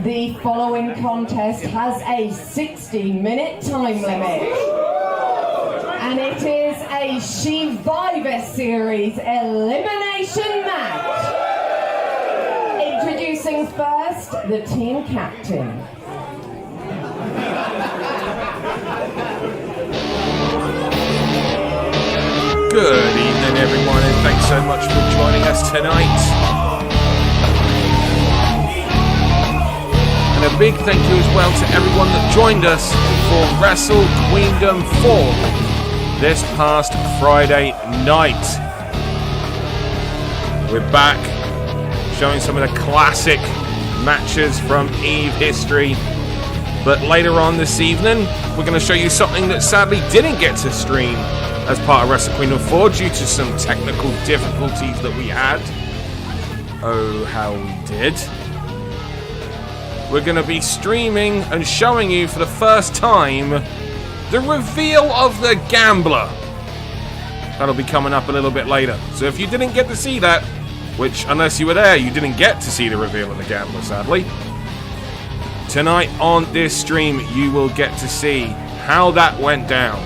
The following contest has a 60-minute time limit. And it is a Survivor Series elimination match. Introducing first, the team captain. Good evening, everyone, and thanks so much for joining us tonight. And a big thank you as well to everyone that joined us for Wrestle Queendom 4 this past Friday night. We're back showing some of the classic matches from EVE history. But later on this evening, we're going to show you something that sadly didn't get to stream as part of Wrestle Queendom 4 due to some technical difficulties that we had. Oh, how we did. We're going to be streaming and showing you for the first time the reveal of the Gambler. That'll be coming up a little bit later. So if you didn't get to see that, which unless you were there, you didn't get to see the reveal of the Gambler, sadly. Tonight on this stream, you will get to see how that went down.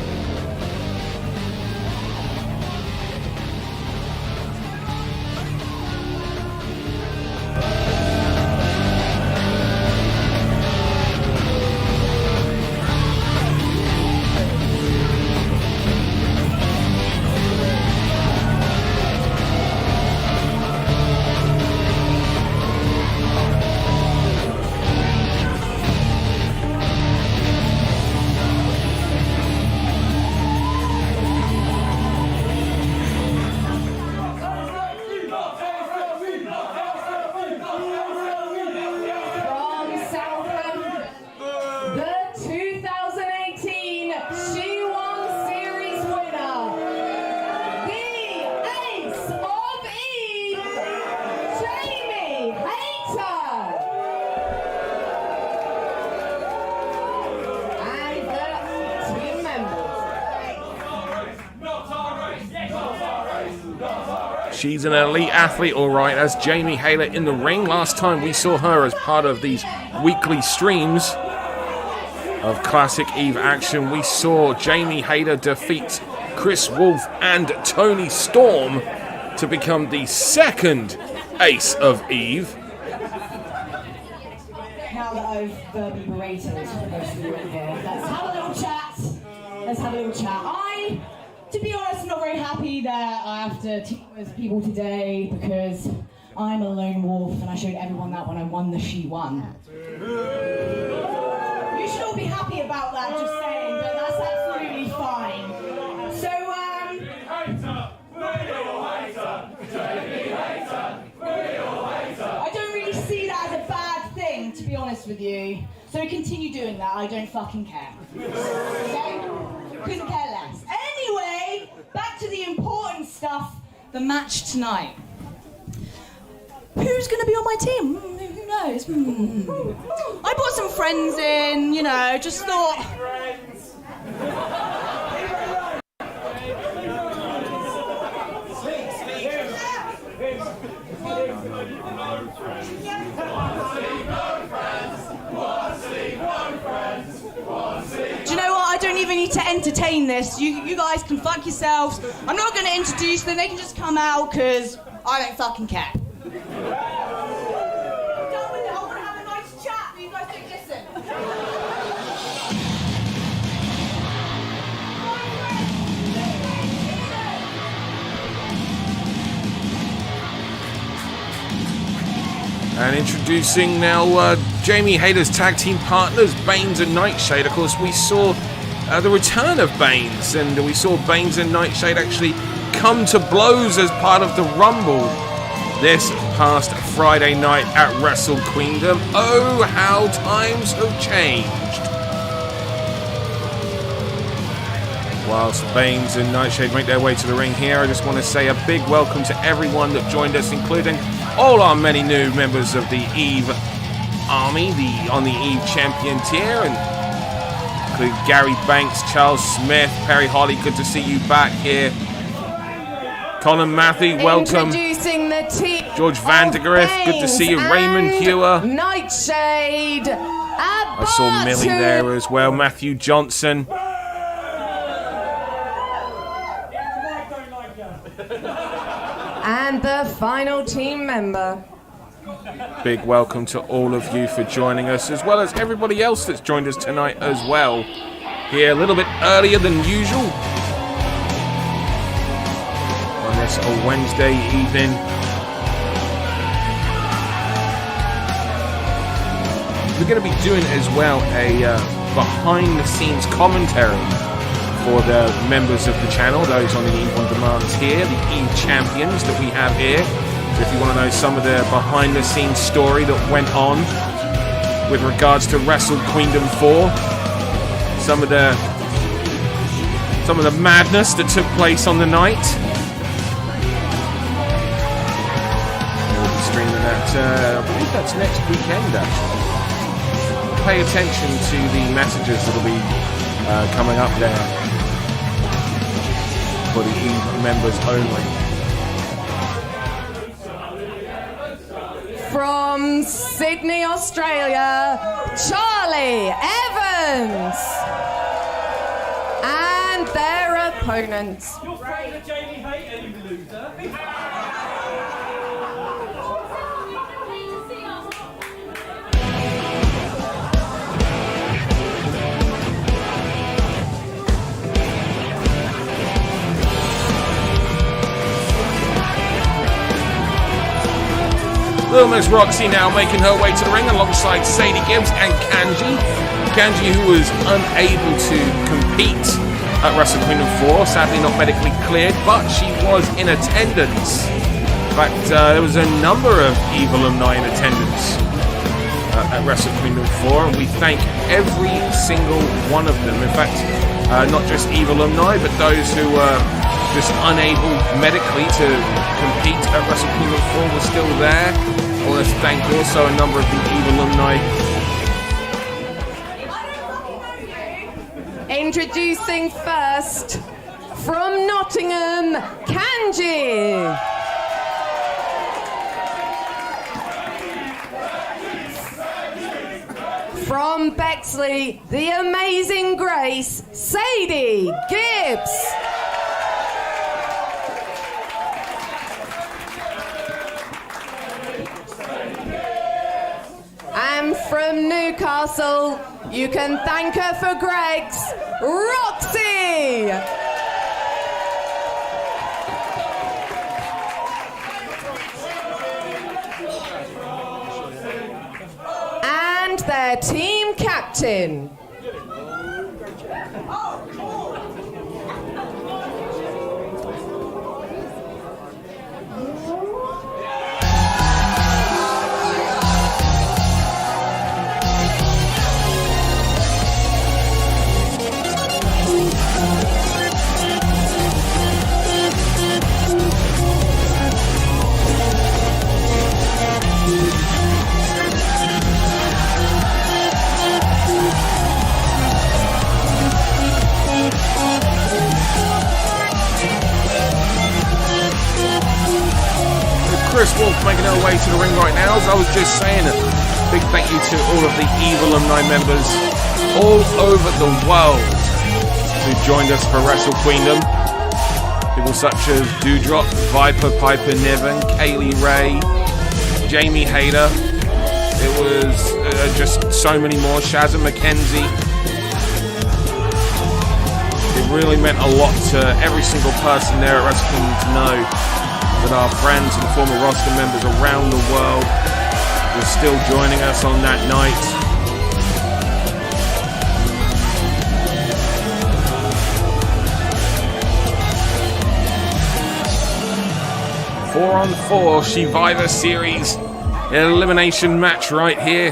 She's an elite athlete, all right, as Jamie Hayter in the ring. Last time we saw her as part of these weekly streams of classic EVE action, we saw Jamie Hayter defeat Chris Wolf and Tony Storm to become the second ace of EVE. Now that I've verbally berated most of you in here, let's have a little chat. To be honest, I'm not very happy that I have to team with people today because I'm a lone wolf and I showed everyone that when I won the She Won. You should all be happy about that, just saying, but that's absolutely fine. So, I don't really see that as a bad thing, to be honest with you. So continue doing that, I don't fucking care. Okay? Couldn't care less. Anyway, back to the important stuff, the match tonight. Who's going to be on my team? Who knows? I brought some friends in, just thought... Do you know what? I don't even need to entertain this. You guys can fuck yourselves. I'm not going to introduce them. They can just come out because I don't fucking care. I'm done with it. I want to have a nice chat, but you guys don't listen. And introducing now Jamie Hayter's tag team partners, Baines and Nightshade. Of course, we saw the return of Baines, and we saw Baines and Nightshade actually come to blows as part of the Rumble this past Friday night at Wrestle Queendom. Oh, how times have changed. Whilst Baines and Nightshade make their way to the ring here, I just want to say a big welcome to everyone that joined us, including all our many new members of the EVE Army, on the EVE Champion tier, and include Gary Banks, Charles Smith, Perry Holly, good to see you back here. Colin Matthew, welcome. Introducing the team. George Vandergriff, good to see you. Raymond Hewer. Nightshade. I saw Millie there as well. Matthew Johnson. And the final team member. Big welcome to all of you for joining us, as well as everybody else that's joined us tonight as well. Here a little bit earlier than usual on this Wednesday evening. We're going to be doing as well a behind-the-scenes commentary for the members of the channel, those on the Eve on Demands here, the Eve champions that we have here. So if you want to know some of the behind-the-scenes story that went on with regards to Wrestle Queendom 4, some of the madness that took place on the night. We'll be streaming that, I believe that's next weekend actually. Pay attention to the messages that'll be coming up there for the Eve members only. From Sydney, Australia, Charlie Evans. And their opponents. You're afraid of Jamie Hayter, you loser. Little Miss Roxy now making her way to the ring alongside Sadie Gibbs and Kanji. Kanji, who was unable to compete at Wrestle Queendom 4, sadly not medically cleared, but she was in attendance. In fact, there was a number of Eve alumni in attendance at Wrestle Queendom 4, and we thank every single one of them. In fact, not just Eve alumni, but those who were just unable medically to compete at Wrestle Queendom 4 were still there. I want to thank also a number of the Eve alumni. Introducing first, from Nottingham, Kanji. From Bexley, the amazing Grace, Sadie Gibbs. And from Newcastle, you can thank her for Greg's, Roxy! And their team captain. Chris Wolf making her way to the ring right now. As I was just saying, a big thank you to all of the Eve alumni members all over the world who joined us for Wrestle Queendom. People such as Dewdrop, Viper, Piper Niven, Kaylee Ray, Jamie Hayter. It was just so many more. Shazza McKenzie. It really meant a lot to every single person there at Wrestle Queendom to know that our friends and former roster members around the world were still joining us on that night. Four on four Survivor Series elimination match right here.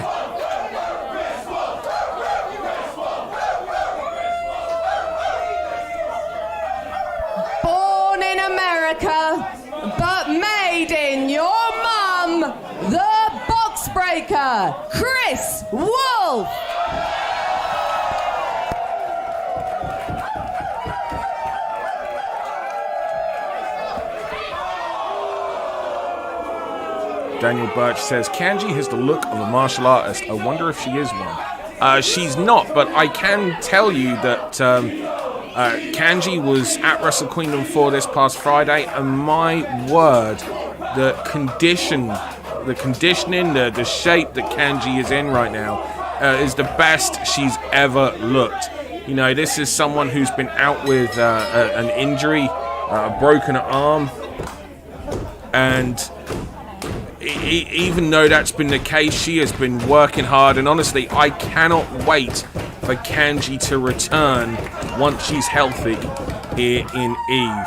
Born in America, but made in your mum, the box breaker, Chris Wolf. Daniel Birch says, Kanji has the look of a martial artist. I wonder if she is one. She's not, but I can tell you that Kanji was at Wrestle Kingdom 4 this past Friday, and my word, the conditioning, the shape that Kanji is in right now is the best she's ever looked. You know, this is someone who's been out with an injury, a broken arm, and even though that's been the case, she has been working hard, and honestly, I cannot wait for Kanji to return once she's healthy here in Eve.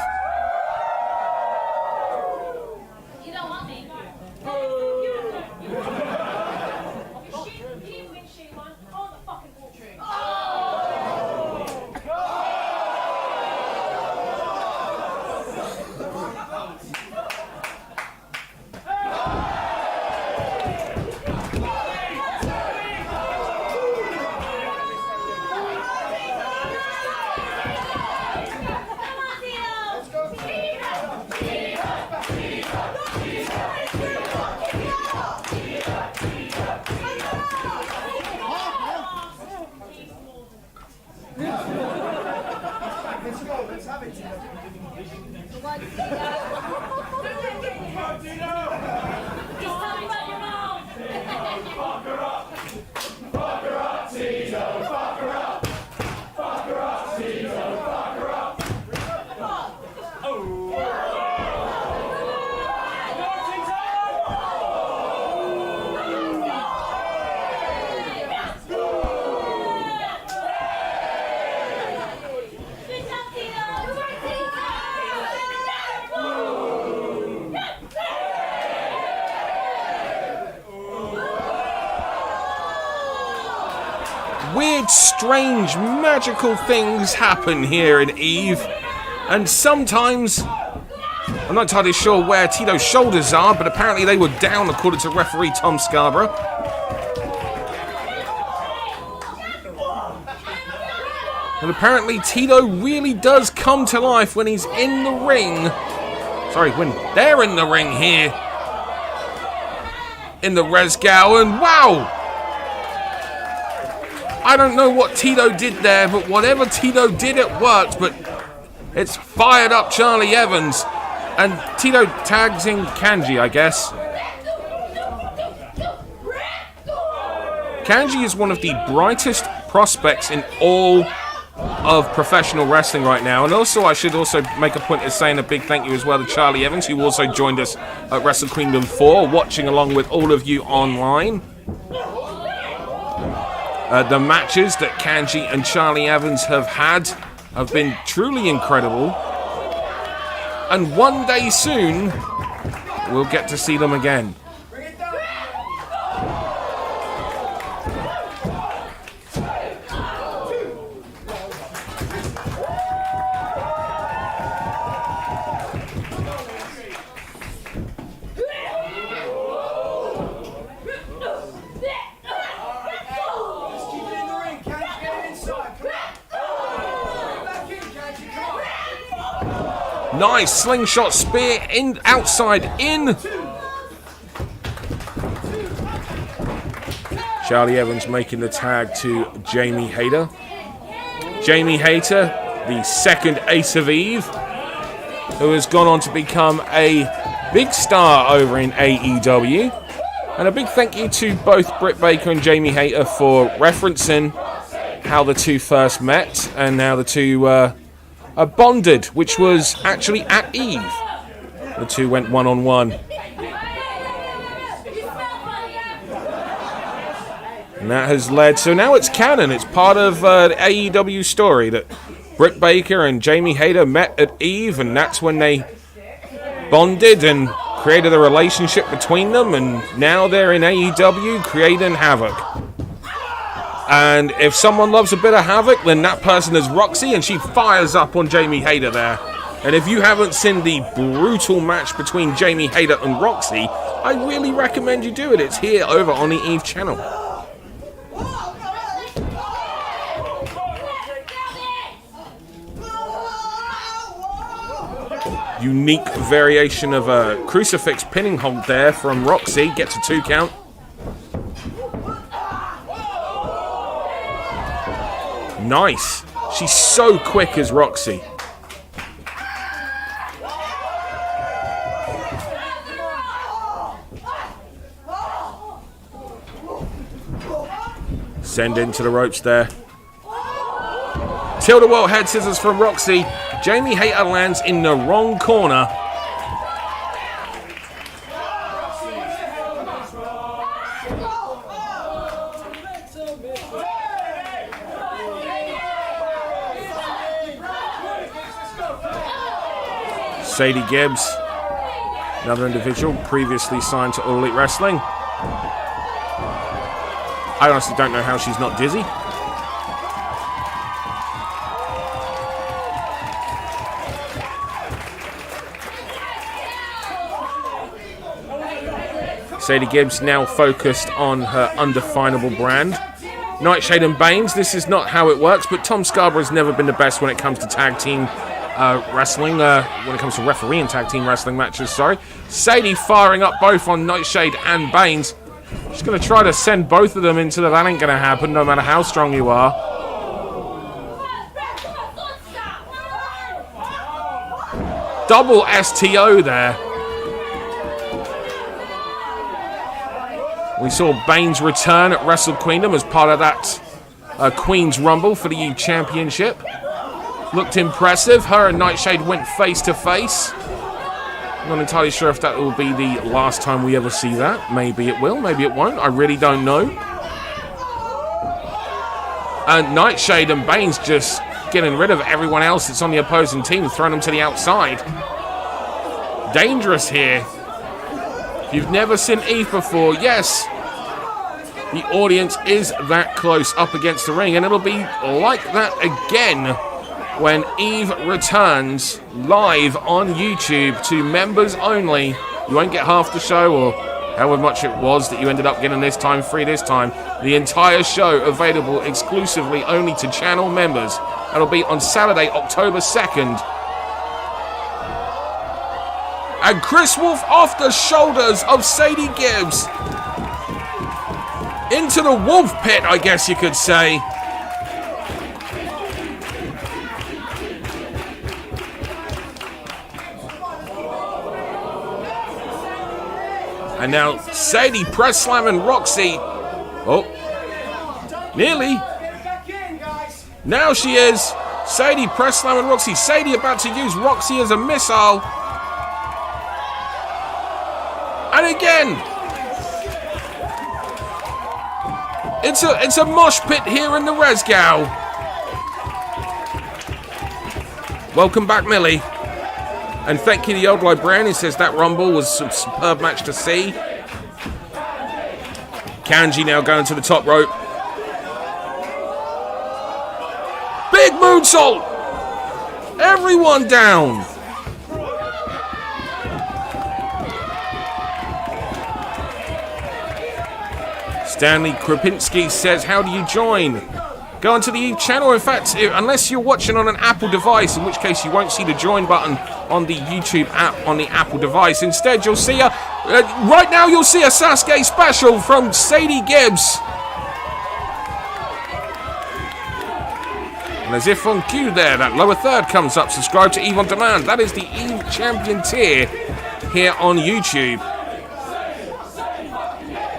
Weird, strange, magical things happen here in Eve, and sometimes I'm not entirely sure where Tito's shoulders are, but apparently they were down according to referee Tom Scarborough. And apparently Tito really does come to life when he's in the ring. Sorry, when they're in the ring here in the Resgal, and wow! I don't know what Tito did there, but whatever Tito did, it worked. But it's fired up Charlie Evans, and Tito tags in Kanji, I guess. Kanji is one of the brightest prospects in all of professional wrestling right now. And also, I should also make a point of saying a big thank you as well to Charlie Evans, who also joined us at Wrestle Kingdom 4, watching along with all of you online. The matches that Kanji and Charlie Evans have had have been truly incredible. And one day soon, we'll get to see them again. Nice slingshot spear in, outside in. Charlie Evans making the tag to Jamie Hayter. Jamie Hayter, the second ace of Eve, who has gone on to become a big star over in AEW. And a big thank you to both Britt Baker and Jamie Hayter for referencing how the two first met and how the two are bonded, which was actually at Eve. The two went one-on-one. And that has led, so now it's canon. It's part of the AEW story that Britt Baker and Jamie Hayter met at Eve, and that's when they bonded and created a relationship between them, and now they're in AEW creating havoc. And if someone loves a bit of havoc, then that person is Roxy, and she fires up on Jamie Hayter there. And if you haven't seen the brutal match between Jamie Hayter and Roxy, I really recommend you do it. It's here over on the Eve channel. Unique variation of a crucifix pinning hold there from Roxy. Gets a 2 count. Nice. She's so quick as Roxy. Send into the ropes there. Tilt-a-whirl head scissors from Roxy. Jamie Hayter lands in the wrong corner. Sadie Gibbs, another individual previously signed to All Elite Wrestling. I honestly don't know how she's not dizzy. Sadie Gibbs now focused on her undefinable brand. Nightshade and Baines, this is not how it works, but Tom Scarborough's never been the best when it comes to tag team wrestling, when it comes to refereeing tag team wrestling matches, sorry. Sadie firing up both on Nightshade and Baines. She's going to try to send both of them into that ain't going to happen, no matter how strong you are. Double STO there. We saw Baines return at Wrestle Queendom as part of that Queen's Rumble for the E Championship. Looked impressive. Her and Nightshade went face to face. Not entirely sure if that will be the last time we ever see that. Maybe it will, maybe it won't. I really don't know. And Nightshade and Baines just getting rid of everyone else that's on the opposing team, throwing them to the outside. Dangerous here. If you've never seen Eve before, yes, the audience is that close up against the ring, and it'll be like that again when Eve returns live on YouTube to members only. You won't get half the show, or however much it was that you ended up getting this time, free this time. The entire show available exclusively only to channel members. That'll be on Saturday, October 2nd. And Chris Wolf off the shoulders of Sadie Gibbs. Into the wolf pit, I guess you could say. And now Sadie press slamming Roxy. Oh, nearly. Now she is. Sadie press slamming Roxy. Sadie about to use Roxy as a missile. And again. It's a mosh pit here in the Resgow. Welcome back, Millie. And thank you to the old librarian who says that Rumble was a superb match to see. Kanji now going to the top rope. Big moonsault! Everyone down! Stanley Krupinski says, how do you join? Go onto the Eve channel. In fact, unless you're watching on an Apple device, in which case you won't see the join button on the YouTube app on the Apple device. Instead, you'll see right now you'll see a Sasuke special from Sadie Gibbs. And as if on cue there, that lower third comes up. Subscribe to Eve on Demand. That is the Eve Champion tier here on YouTube.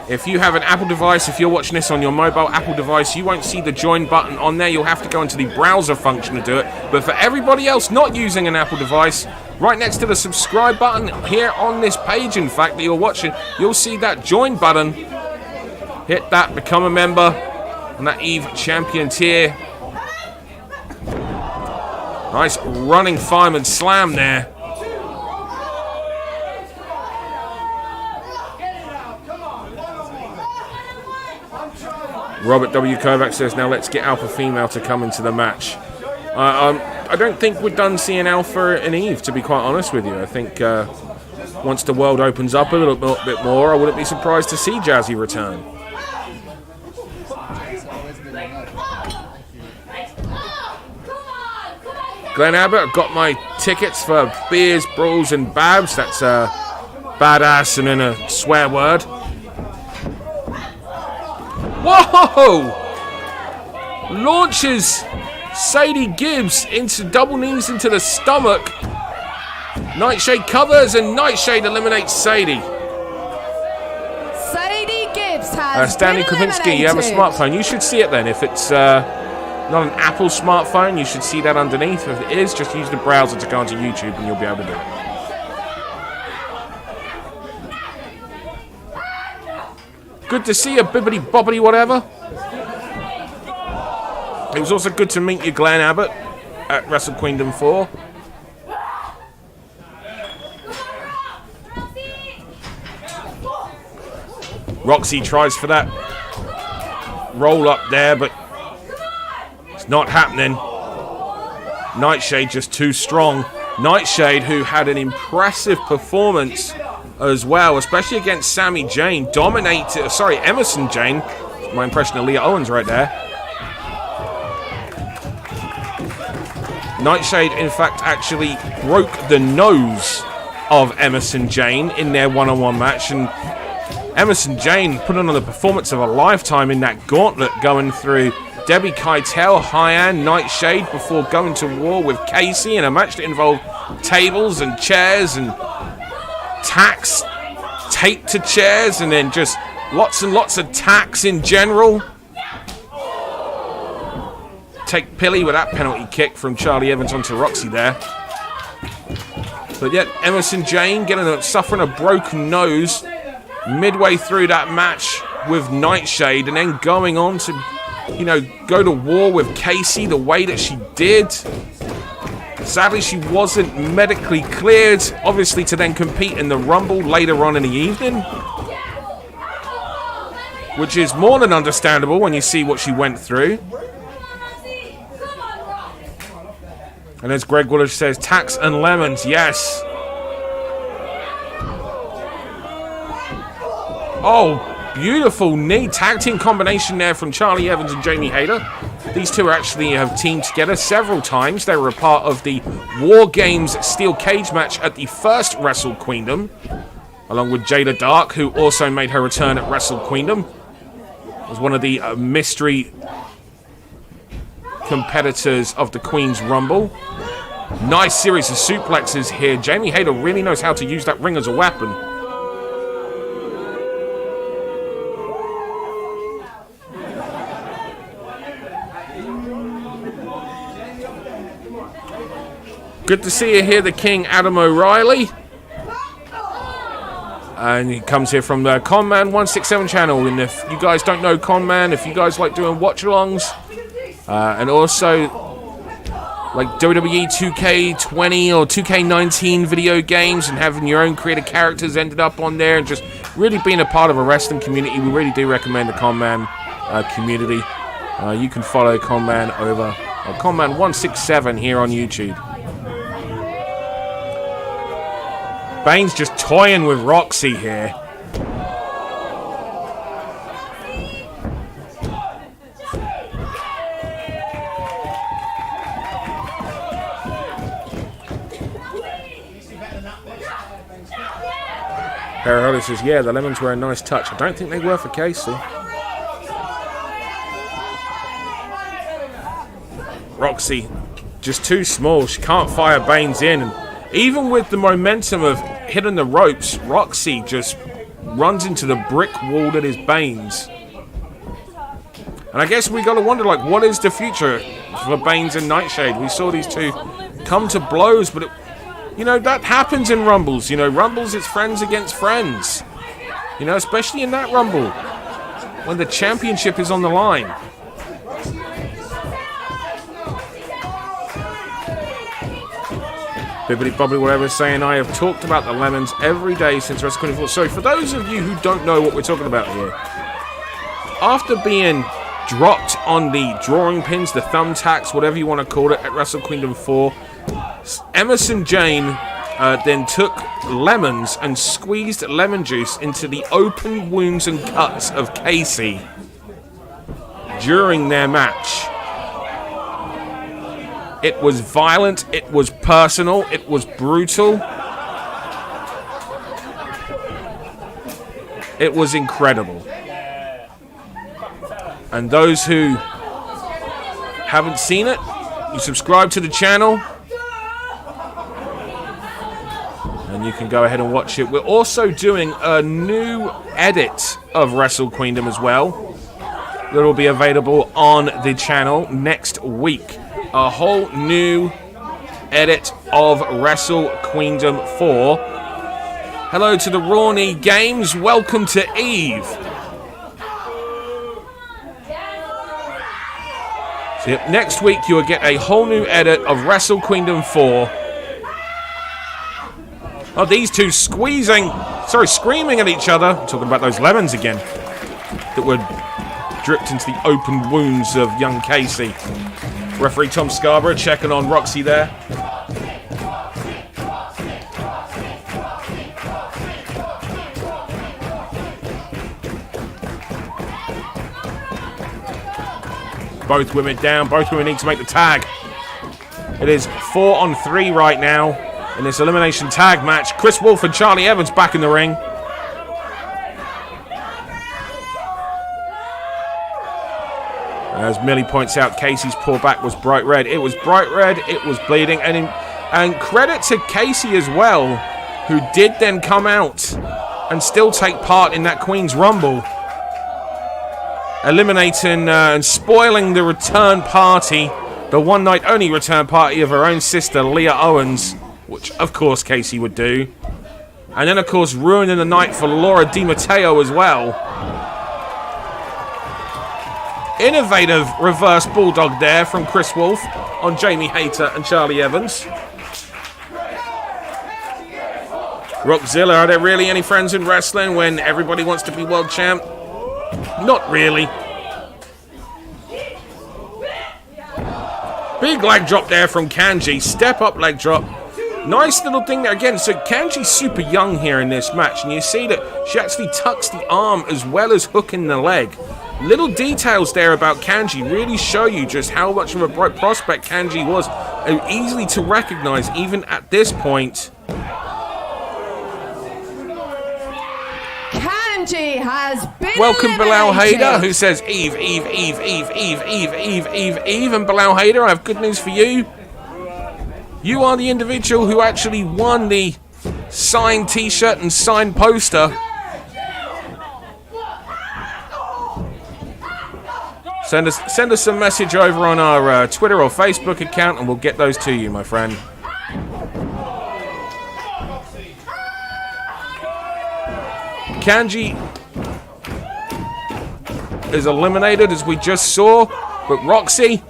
If you have an Apple device, if you're watching this on your mobile Apple device, you won't see the join button on there. You'll have to go into the browser function to do it. But for everybody else not using an Apple device, right next to the subscribe button here on this page, in fact, that you're watching, you'll see that join button. Hit that, become a member on that Eve Champion tier. Nice running fireman slam there. Robert W. Kovac says, now let's get Alpha Female to come into the match. I don't think we're done seeing Alpha and Eve, to be quite honest with you. I think once the world opens up a little bit more, I wouldn't be surprised to see Jazzy return. Glenn Abbott, I've got my tickets for Beers, Brawls, and Babs. That's badass and in a swear word. Whoa! Launches Sadie Gibbs into double knees into the stomach. Nightshade covers and Nightshade eliminates Sadie. Sadie Gibbs has Stanley been Kropinski, you have a eliminated. smartphone. You should see it then. If it's not an Apple smartphone, you should see that underneath. If it is, just use the browser to go onto YouTube and you'll be able to do it. Good to see you, bibbity bobbity whatever. It was also good to meet you, Glenn Abbott, at Wrestle Queendom 4. Roxy tries for that roll up there, but it's not happening. Nightshade just too strong. Nightshade, who had an impressive performance as well, especially against Sami Zayn, Emerson Jane. My impression of Leah Owens right there. Nightshade, in fact, actually broke the nose of Emerson Jane in their one-on-one match, and Emerson Jane put on the performance of a lifetime in that gauntlet, going through Debbie Keitel, Hyan, Nightshade, before going to war with Casey in a match that involved tables and chairs and tacks taped to chairs, and then just lots and lots of tacks in general. Take Pilly with that penalty kick from Charlie Evans onto Roxy there. But yet Emerson Jane suffering a broken nose midway through that match with Nightshade, and then going on to, go to war with Casey the way that she did. Sadly, she wasn't medically cleared, obviously, to then compete in the Rumble later on in the evening, which is more than understandable when you see what she went through. And as Greg Willis says, tacks and lemons, yes. Oh, beautiful knee tag team combination there from Charlie Evans and Jamie Hayter. These two actually have teamed together several times. They were a part of the War Games Steel Cage match at the first Wrestle Queendom, along with Jada Dark, who also made her return at Wrestle Queendom. Was one of the mystery competitors of the Queen's Rumble. Nice series of suplexes here. Jamie Hayter really knows how to use that ring as a weapon. Good to see you here, the King, Adam O'Reilly. And he comes here from the Conman 167 channel. And if you guys don't know Conman, if you guys like doing watch-alongs, and also like WWE 2K20 or 2K19 video games and having your own creative characters ended up on there and just really being a part of a wrestling community, we really do recommend the Conman community. You can follow Conman over Conman 167 here on YouTube. Bane's just toying with Roxy here. Parahoda says, yeah, the lemons were a nice touch. I don't think they were for Casey. Roxy, just too small. She can't fire Baines in. And even with the momentum of hitting the ropes, Roxy just runs into the brick wall that is Baines. And I guess we got to wonder, like, what is the future for Baines and Nightshade? We saw these two come to blows, but that happens in Rumbles. Rumbles, it's friends against friends. Especially in that Rumble, when the championship is on the line. Bibbidi Bobbidi, whatever, saying, I have talked about the lemons every day since Wrestle 24. So for those of you who don't know what we're talking about here, after being dropped on the drawing pins, the thumbtacks, whatever you want to call it, at Wrestle Queendom 4, Emerson Jane then took lemons and squeezed lemon juice into the open wounds and cuts of Casey during their match. It was violent, it was personal, it was brutal. It was incredible. And those who haven't seen it, you subscribe to the channel and you can go ahead and watch it. We're also doing a new edit of Wrestle Queendom as well that will be available on the channel next week. A whole new edit of Wrestle Queendom 4. Hello to the Rawny Games. Welcome to Eve. So next week you will get a whole new edit of Wrestle Queendom 4. Oh, these two screaming at each other. I'm talking about those lemons again that were dripped into the open wounds of young Casey. Referee Tom Scarborough checking on Roxy there. Both women down. Both women need to make the tag. It is 4-on-3 right now in this elimination tag match. Chris Wolf and Charlie Evans back in the ring. As Millie points out, Casey's pullback was bright red. It was bright red, it was bleeding, and credit to Casey as well, who did then come out and still take part in that Queen's Rumble, eliminating and spoiling the return party, the one-night only return party of her own sister, Leah Owens, which of course Casey would do. And then of course ruining the night for Laura DiMatteo as well. Innovative reverse bulldog there from Chris Wolf on Jamie Hayter and Charlie Evans. Rockzilla, are there really any friends in wrestling when everybody wants to be world champ? Not really. Big leg drop there from Kanji. Step up leg drop. Nice little thing there again. So Kanji's super young here in this match, and you see that she actually tucks the arm as well as hooking the leg. Little details there about Kanji really show you just how much of a bright prospect Kanji was, and easily to recognize even at this point. Kanji has been Welcome Bilal eliminated. Hader, who says Eve, Eve, Eve, Eve, Eve, Eve, Eve, Eve, Eve. And Bilal Hader, I have good news for you. You are the individual who actually won the signed t-shirt and signed poster. Send us a message over on our Twitter or Facebook account and we'll get those to you, my friend. Kanji is eliminated, as we just saw, but Roxy,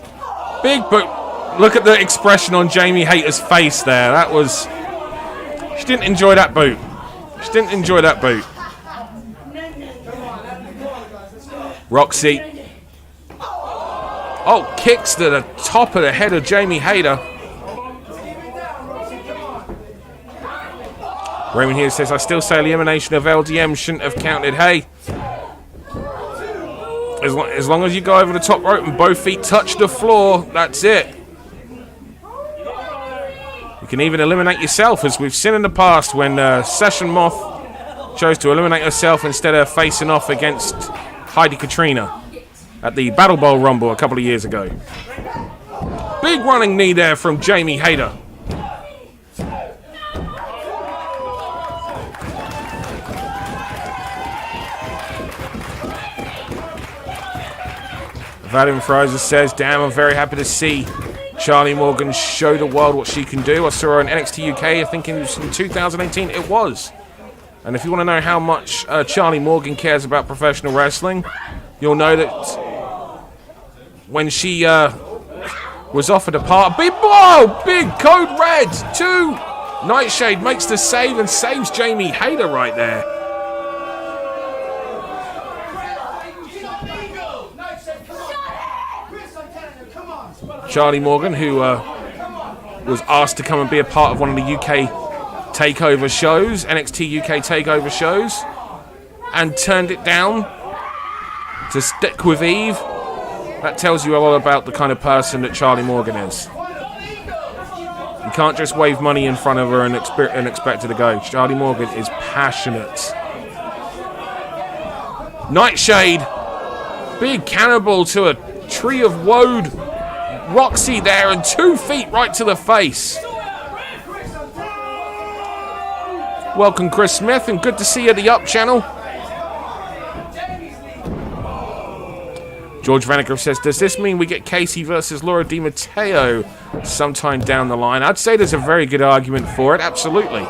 big boot. Look at the expression on Jamie Hayter's face there. That was... She didn't enjoy that boot. She didn't enjoy that boot. Roxy. Oh, kicks to the top of the head of Jamie Hayter. Raymond here says, I still say elimination of LDM shouldn't have counted. Hey, as long as you go over the top rope and both feet touch the floor, that's it. You can even eliminate yourself, as we've seen in the past when Session Moth chose to eliminate herself instead of facing off against Heidi Katrina at the Battle Bowl Rumble a couple of years ago. Big running knee there from Jamie Hayter. Vadim Fraser says, damn, I'm very happy to see Charlie Morgan show the world what she can do. I saw her in NXT UK, I think it was in 2018, it was. And if you want to know how much Charlie Morgan cares about professional wrestling, you'll know that when she was offered a part, big blow, big code red, 2. Nightshade makes the save and saves Jamie Hayter right there. Charlie Morgan, who was asked to come and be a part of one of the UK takeover shows, NXT UK takeover shows, and turned it down to stick with Eve. That tells you a lot about the kind of person that Charlie Morgan is. You can't just wave money in front of her and expect her to go. Charlie Morgan is passionate. Nightshade. Big cannonball to a Tree of Woad. Roxy there and 2 feet right to the face. Welcome, Chris Smith, and good to see you at the Up channel. George Vaneker says, does this mean we get Casey versus Laura Di Matteo sometime down the line? I'd say there's a very good argument for it, absolutely.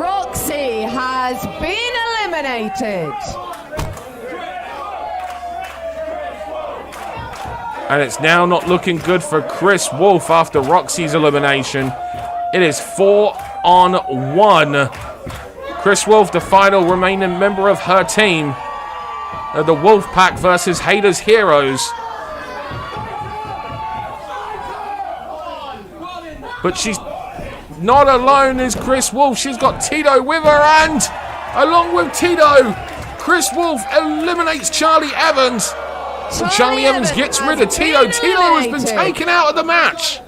Roxy has been eliminated. And it's now not looking good for Chris Wolf after Roxy's elimination. It is 4-on-1. Chris Wolf, the final remaining member of her team. The Wolf Pack versus Hayter's Heroes. But she's not alone as Chris Wolf. She's got Tito with her, and along with Tito, Chris Wolf eliminates Charlie Evans. And Charlie Evans gets rid of Tito. Tito has been taken out of the match.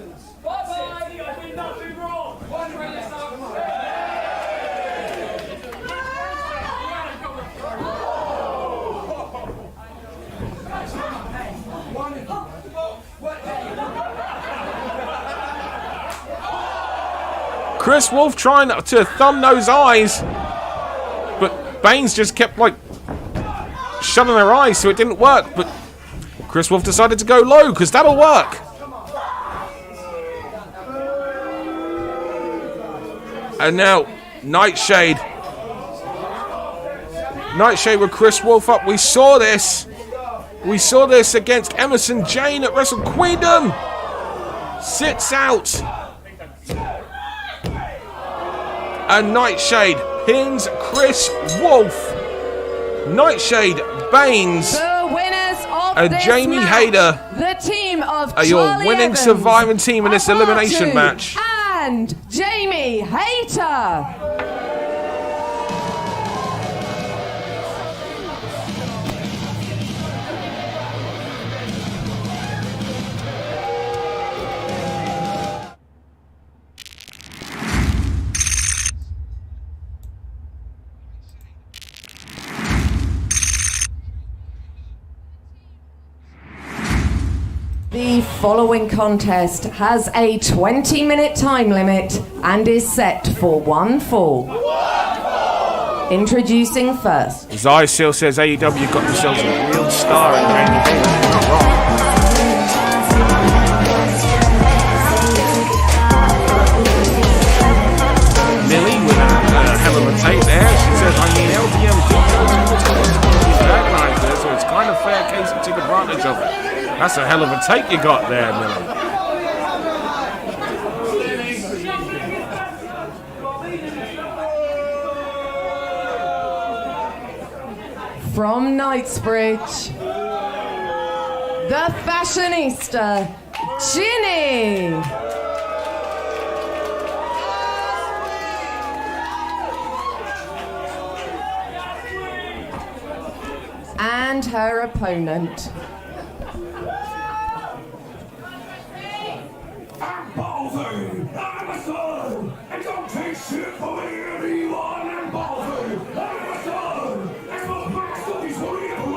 Chris Wolf trying to thumb those eyes, but Baines just kept shutting her eyes so it didn't work. But Chris Wolf decided to go low because that'll work. And now Nightshade with Chris Wolf up. We saw this against Emerson Jane at Wrestle Queendom. Sits out. And Nightshade pins Chris Wolf. Nightshade, Baines, the winners of and Jamie Hayter the team of are your Charlie winning Evans, surviving team in this elimination match. And Jamie Hayter. The following contest has a 20-minute time limit and is set for one fall. Introducing first. Zysil says AEW got themselves a real star in Jamie Hayter. Not wrong. Millie with a hell of a tape there. She says, I mean, LDM recognize this, so it's kind of fair case to take advantage of it. That's a hell of a take you got there, Millie. From Knightsbridge, the fashionista, Ginny. And her opponent. I'm Ballsy! I'm a son! And don't take shit from anyone! I'm Ballsy! I'm a son! That's what my cookies for you! I'm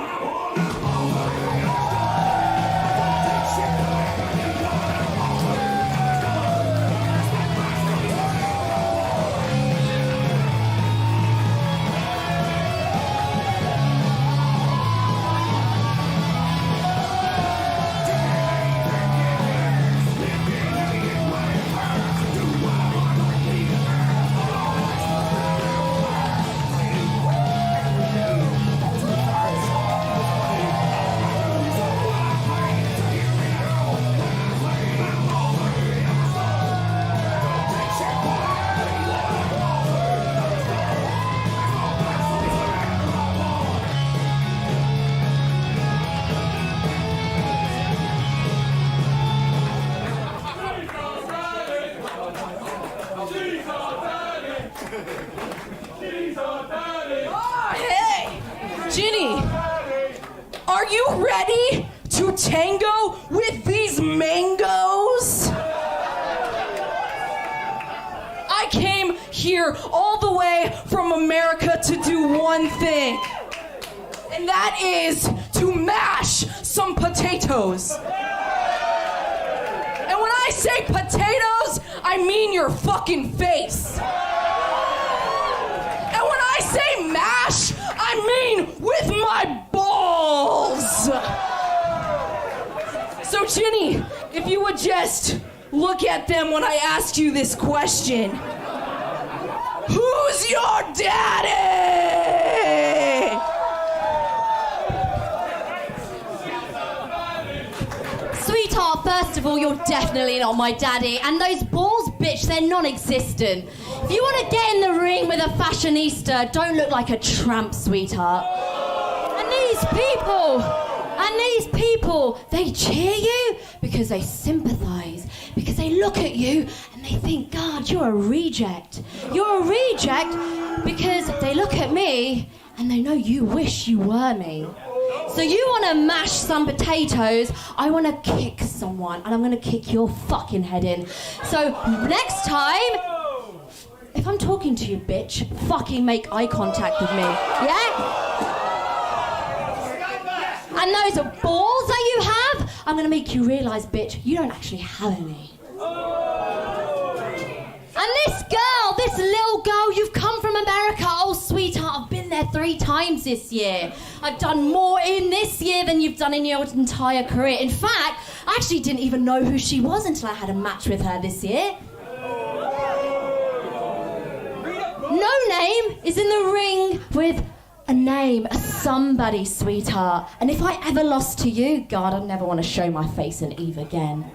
Are you ready to tango with these mangoes? here all the way from America to do one thing. And that is to mash some potatoes. And when I say potatoes, I mean your fucking face. And when I say mash, I mean with my balls. So Ginny, if you would just look at them when I ask you this question. Who's your daddy? Sweetheart, first of all, you're definitely not my daddy. And those balls, bitch, they're non-existent. If you want to get in the ring with a fashionista, don't look like a tramp, sweetheart. And these people, they cheer you because they sympathise, because they look at you and they think, God, you're a reject. You're a reject because they look at me and they know you wish you were me. So you want to mash some potatoes, I want to kick someone, and I'm going to kick your fucking head in. So next time, if I'm talking to you, bitch, fucking make eye contact with me, yeah? And those balls that you have, I'm going to make you realise, bitch, you don't actually have any. And this little girl, you've come from America. Oh, sweetheart, I've been there 3 times this year. I've done more in this year than you've done in your entire career. In fact, I actually didn't even know who she was until I had a match with her this year. No Name is in the ring with a name, a somebody, sweetheart. And if I ever lost to you, God, I'd never want to show my face in Eve again.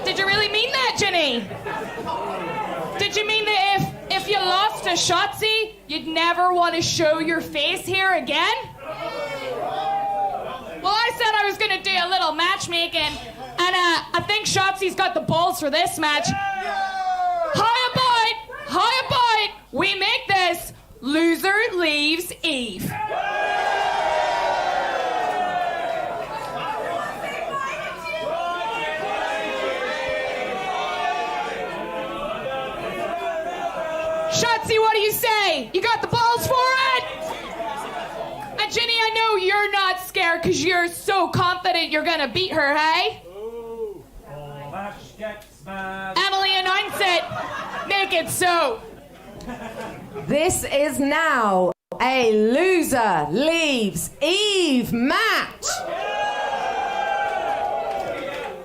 Did you really mean that, Jenny? Did you mean that if you lost to Shotzi, you'd never want to show your face here again? Well, I said I was going to do a little matchmaking, and I think Shotzi's got the balls for this match. How about we make this loser leaves Eve? Shotzi, what do you say? You got the balls for it? And Ginny, I know you're not scared because you're so confident you're gonna beat her, hey? Oh, mash gets smashed. Emily, announce it. Make it so. This is now a loser leaves Eve match.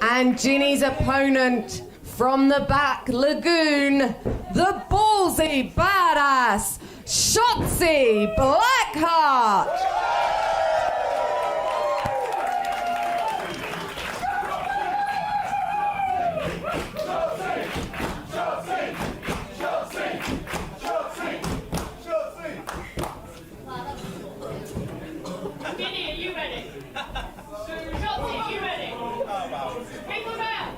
And Ginny's opponent from the back lagoon, the ballsy badass Shotzi Blackheart. Ginny, are you ready? Shotzi, are you ready? Pick them out.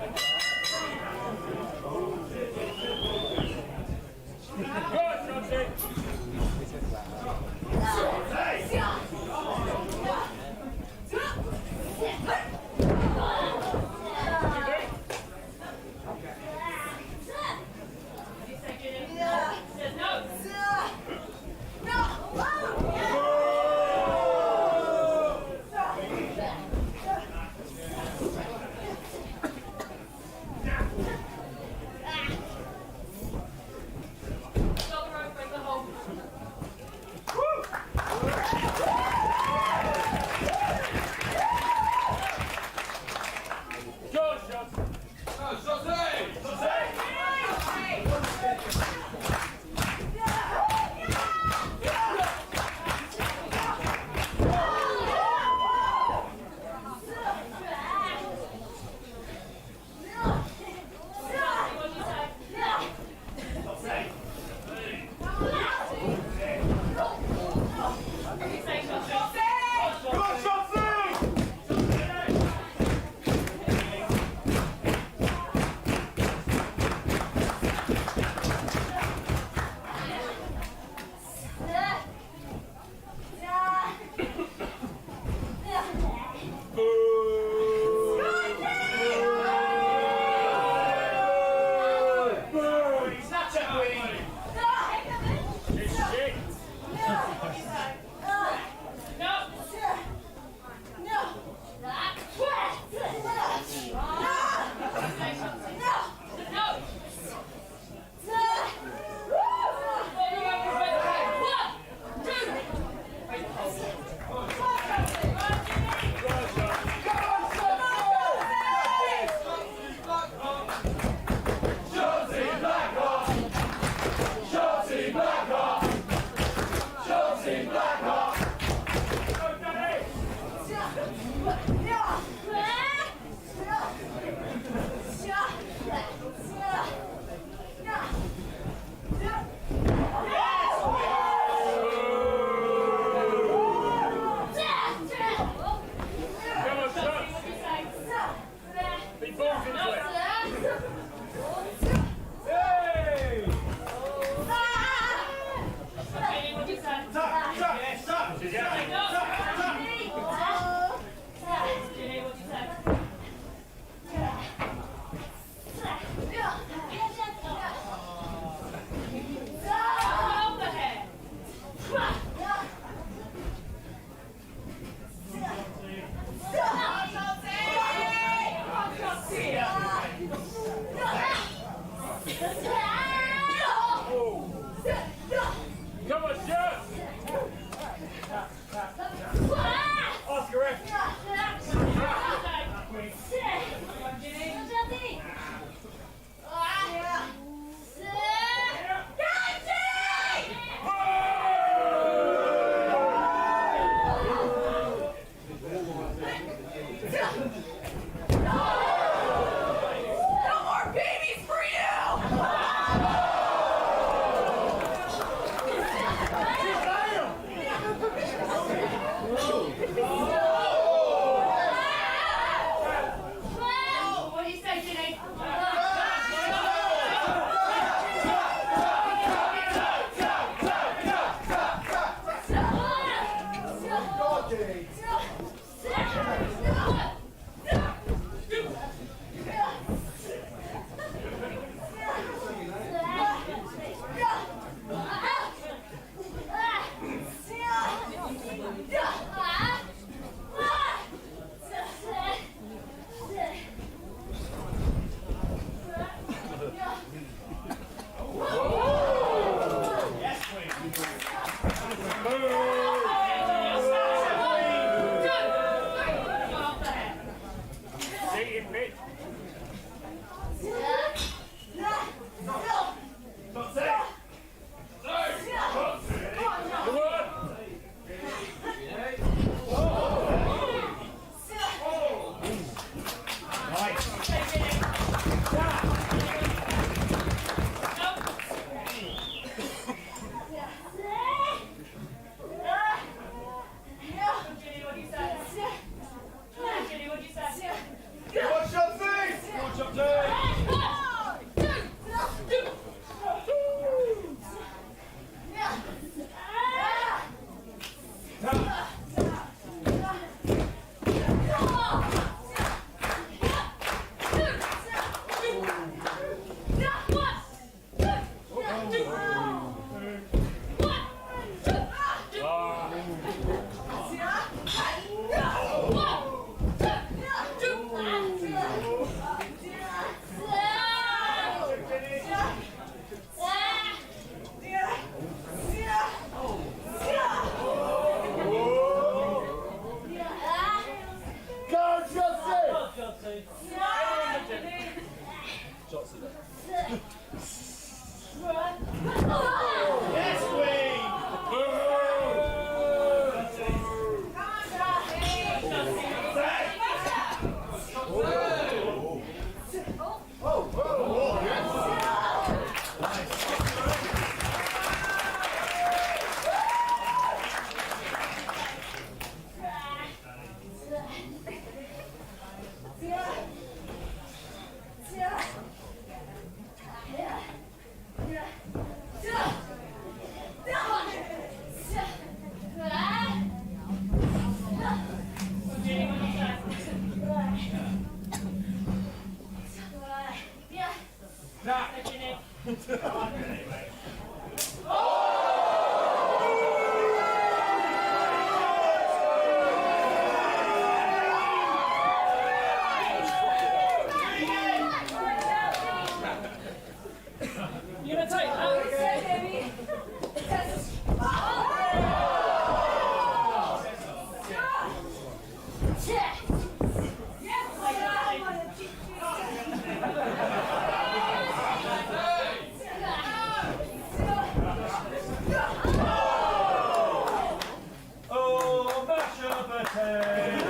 Oh, mash up potatoes.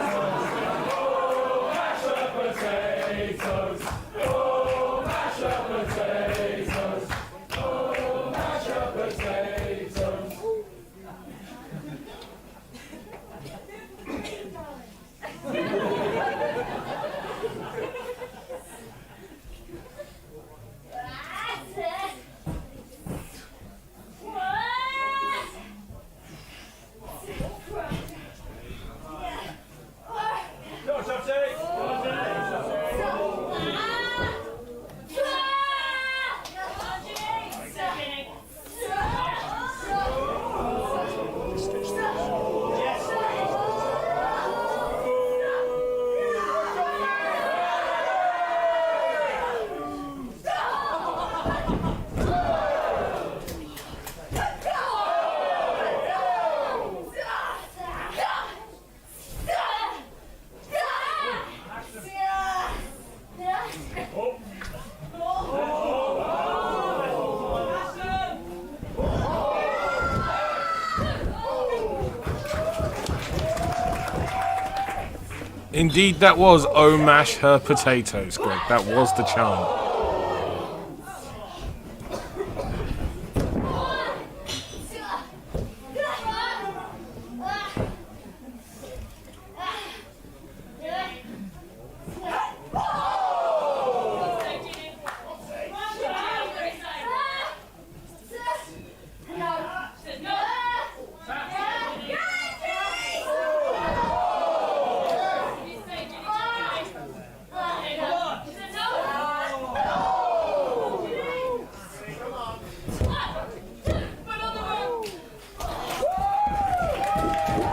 Oh, mash up potatoes. Oh, mash up potatoes. Oh, mash up potatoes. Go, Chopsy. Indeed, that was "Oh mash her potatoes," Greg. That was the chant.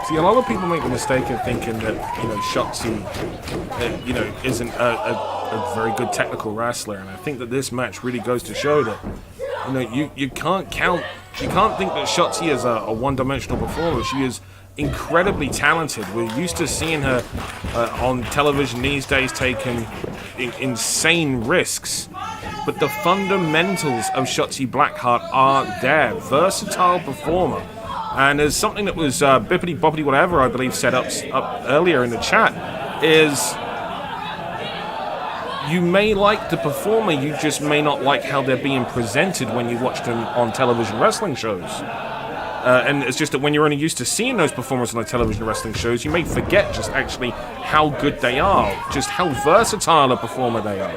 See, a lot of people make the mistake of thinking that, Shotzi, isn't a very good technical wrestler, and I think that this match really goes to show that, you can't think that Shotzi is a one-dimensional performer. She is incredibly talented. We're used to seeing her on television these days taking insane risks, but the fundamentals of Shotzi Blackheart are there. Versatile performer. And there's something that was Bippity Boppity Whatever, I believe, set up earlier in the chat, is you may like the performer, you just may not like how they're being presented when you watch them on television wrestling shows. And it's just that when you're only used to seeing those performers on the television wrestling shows, you may forget just actually how good they are, just how versatile a performer they are.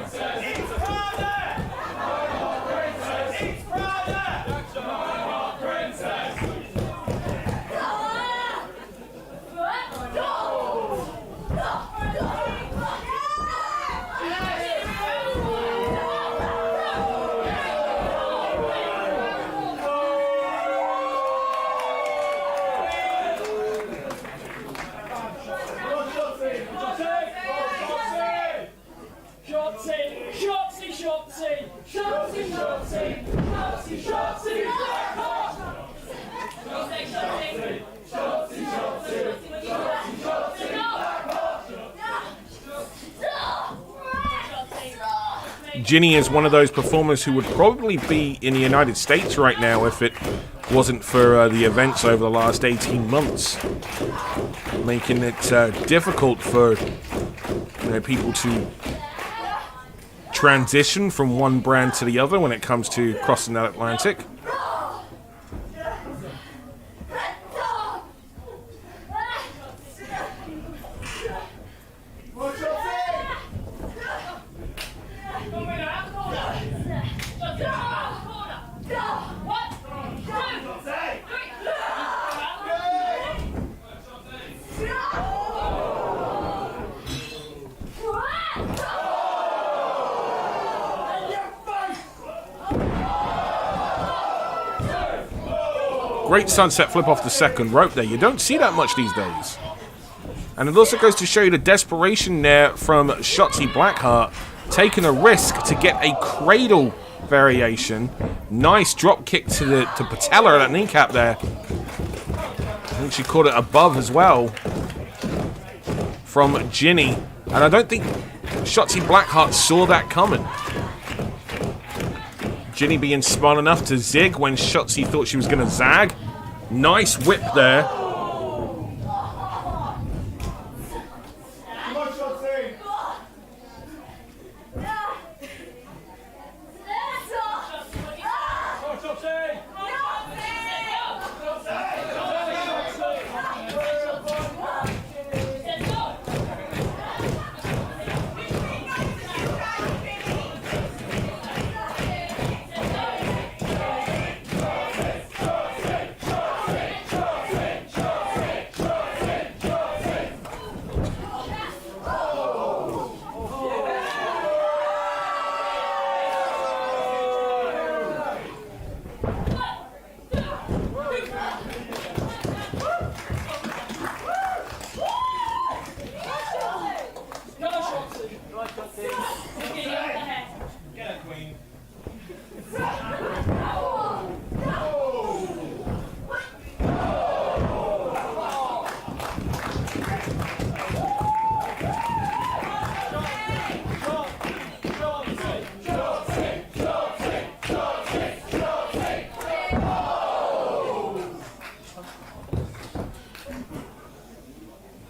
Ginny is one of those performers who would probably be in the United States right now if it wasn't for the events over the last 18 months, making it difficult for people to transition from one brand to the other when it comes to crossing that Atlantic. Great sunset flip off the second rope there. You don't see that much these days. And it also goes to show you the desperation there from Shotzi Blackheart, taking a risk to get a cradle variation. Nice drop kick to patella, that kneecap there. I think she caught it above as well from Ginny. And I don't think Shotzi Blackheart saw that coming. Ginny being smart enough to zig when Shotzi thought she was going to zag. Nice whip there. Come on, Shotzi.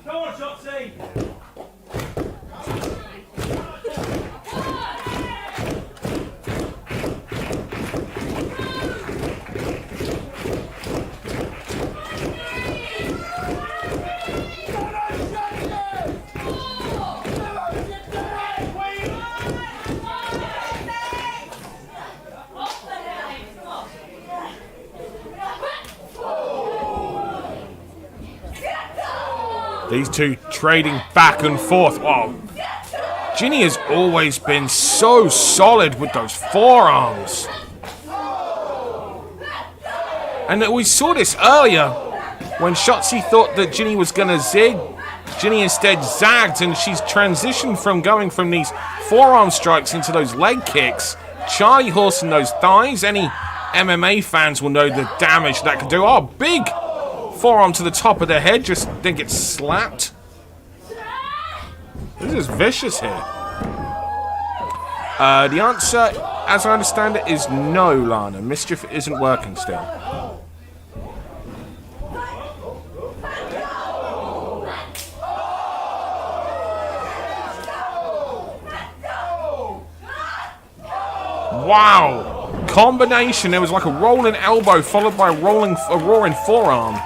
Come on, Shotzi. These two trading back and forth. Oh, Ginny has always been so solid with those forearms. And we saw this earlier when Shotzi thought that Ginny was going to zig. Ginny instead zagged, and she's transitioned from going from these forearm strikes into those leg kicks. Charlie horse in those thighs. Any MMA fans will know the damage that can do. Oh, big forearm to the top of the head, just then gets slapped. This is vicious here. The answer, as I understand it, is no, Lana. Mischief isn't working still. Wow! Combination. There was like a rolling elbow followed by a roaring forearm.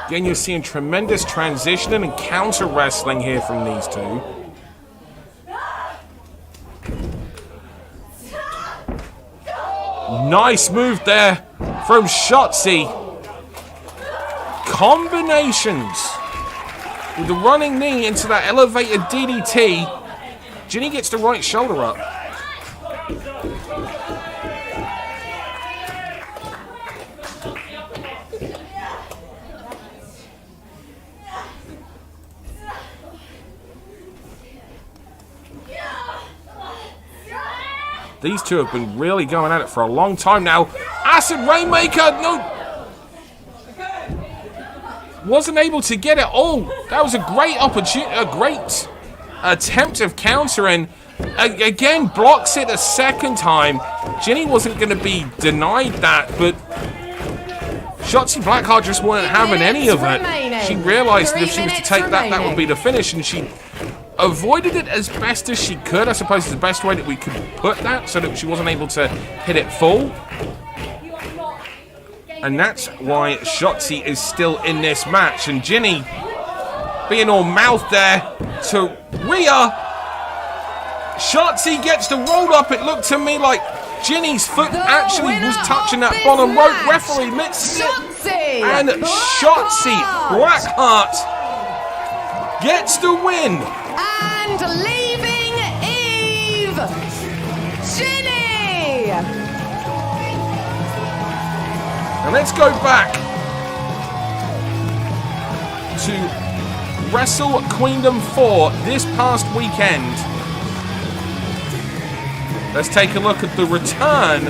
Again, you're seeing tremendous transitioning and counter wrestling here from these two. Nice move there from Shotzi. Combinations with the running knee into that elevated DDT. Ginny gets the right shoulder up. These two have been really going at it for a long time now. Acid Rainmaker, no. Wasn't able to get it all. That was a great opportunity, a great attempt of countering. Again, blocks it a second time. Ginny wasn't going to be denied that, but Shotzi Blackheart just wasn't having any of it. She realized that if she was to take that would be the finish, and she avoided it as best as she could. I suppose is the best way that we could put that, so that she wasn't able to hit it full. And that's why Shotzi is still in this match. And Ginny being all mouth there to Rhea. Shotzi gets the roll up. It looked to me like Ginny's foot actually was touching that bottom rope. Referee missed it. And Shotzi Blackheart gets the win. And leaving Eve, Ginny. Now let's go back to Wrestle Queendom 4 this past weekend. Let's take a look at the return,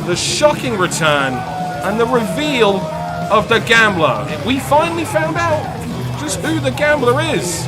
the shocking return, and the reveal of the Gambler. We finally found out just who the Gambler is.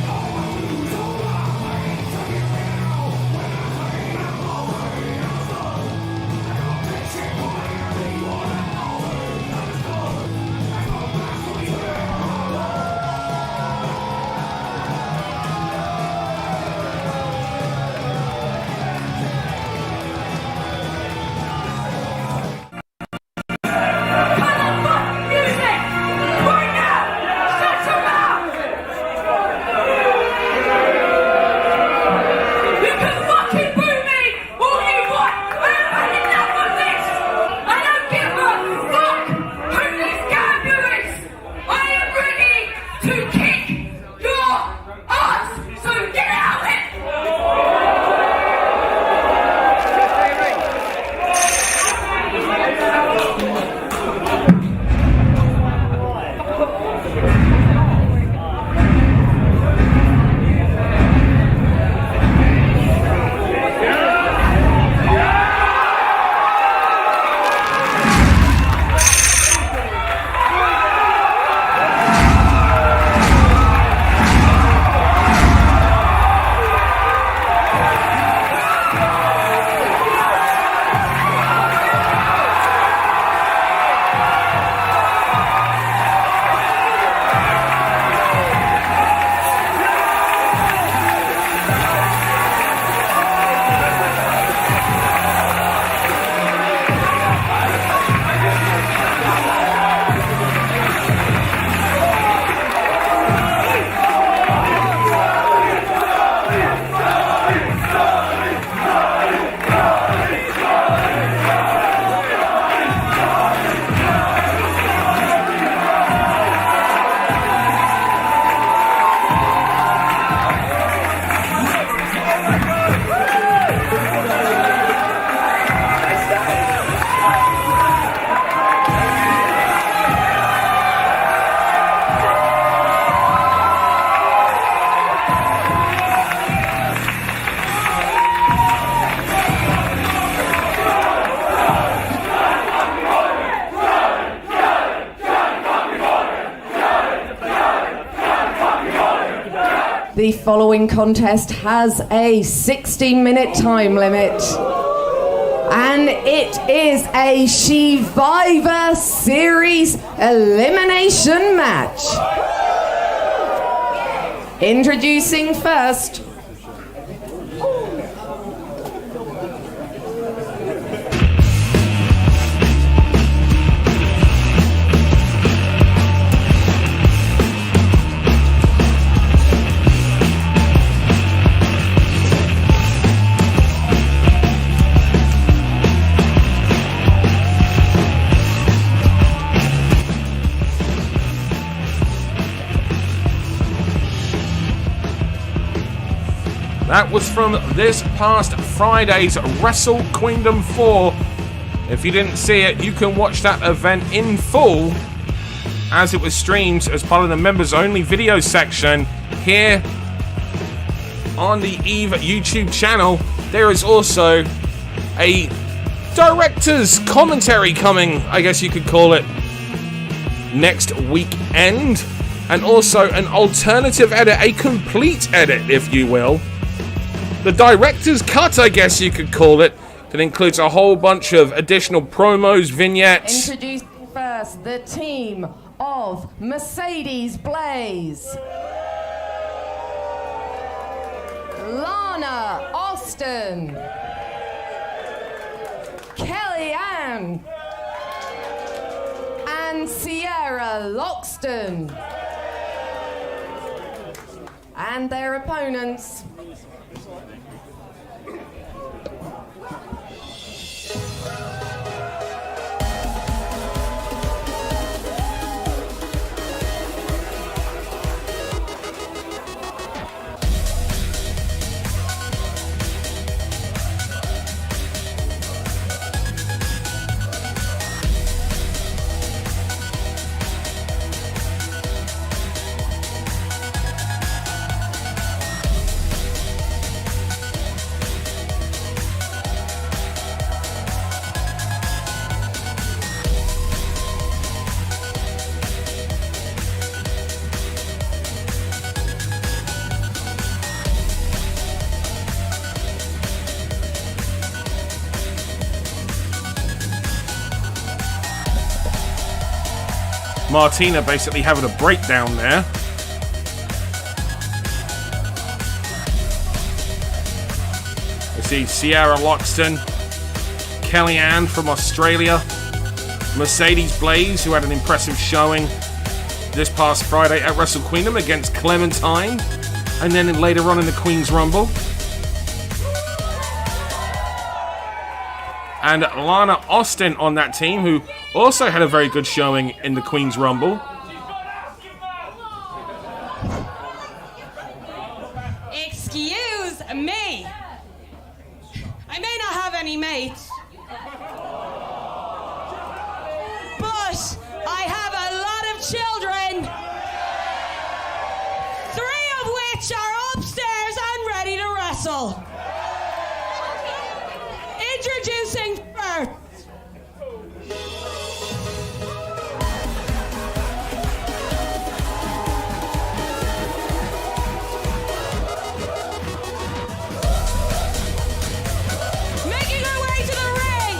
The following contest has a 60-minute time limit. And it is a Survivor Series elimination match. Introducing first, that was from this past Friday's Wrestle Queendom 4. If you didn't see it, you can watch that event in full as it was streamed as part of the members only video section here on the Eve YouTube channel. there is also a director's commentary coming, I guess you could call it, next weekend. And also an alternative edit, a complete edit, if you will. The director's cut, I guess you could call it, that includes a whole bunch of additional promos, vignettes. Introducing first the team of Mercedes Blaze, Lana Austin, Kellyanne, and Sierra Loxton. And their opponents. Martina basically having a breakdown there. We see Sierra Loxton, Kellyanne from Australia, Mercedes Blaze, who had an impressive showing this past Friday at Wrestle Queendom against Clementine, and then later on in the Queen's Rumble. And Lana Austin on that team, who also had a very good showing in the Queen's Rumble. Excuse me. I may not have any mates, but I have a lot of children, 3 of which are upstairs and ready to wrestle. Introducing first. Making her way to the ring.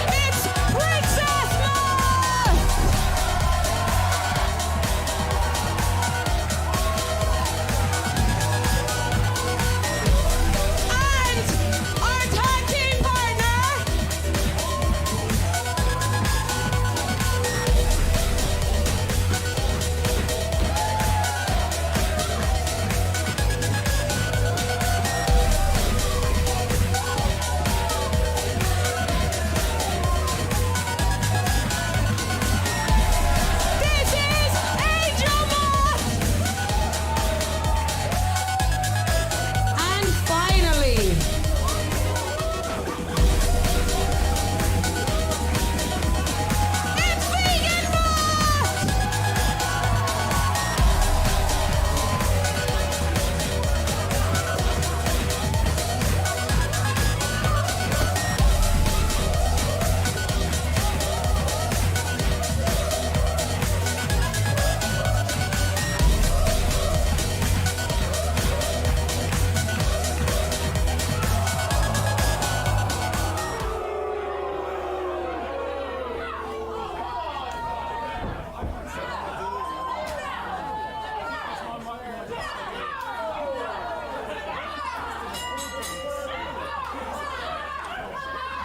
It's Princess Moss! And our tag team partner, this is Angel Moss! And finally, it's Vegan Moss!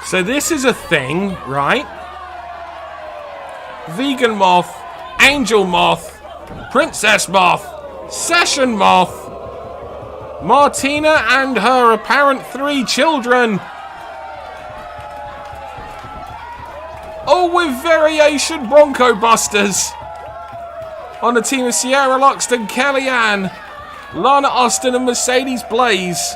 So this is a thing, right? Vegan Moth, Angel Moth, Princess Moth, Session Moth, Martina and her apparent 3 children. All with variation Bronco Busters. On the team of Sierra Loxton, Kellyanne, Lana Austin and Mercedes Blaze.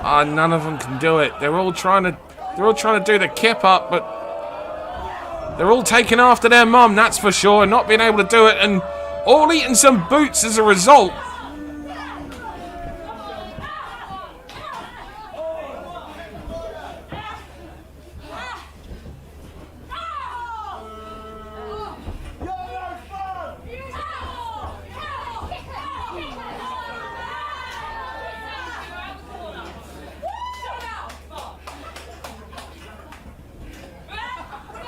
None of them can do it. They're all trying to do the kip up, but they're all taking after their mum, that's for sure, and not being able to do it, and all eating some boots as a result.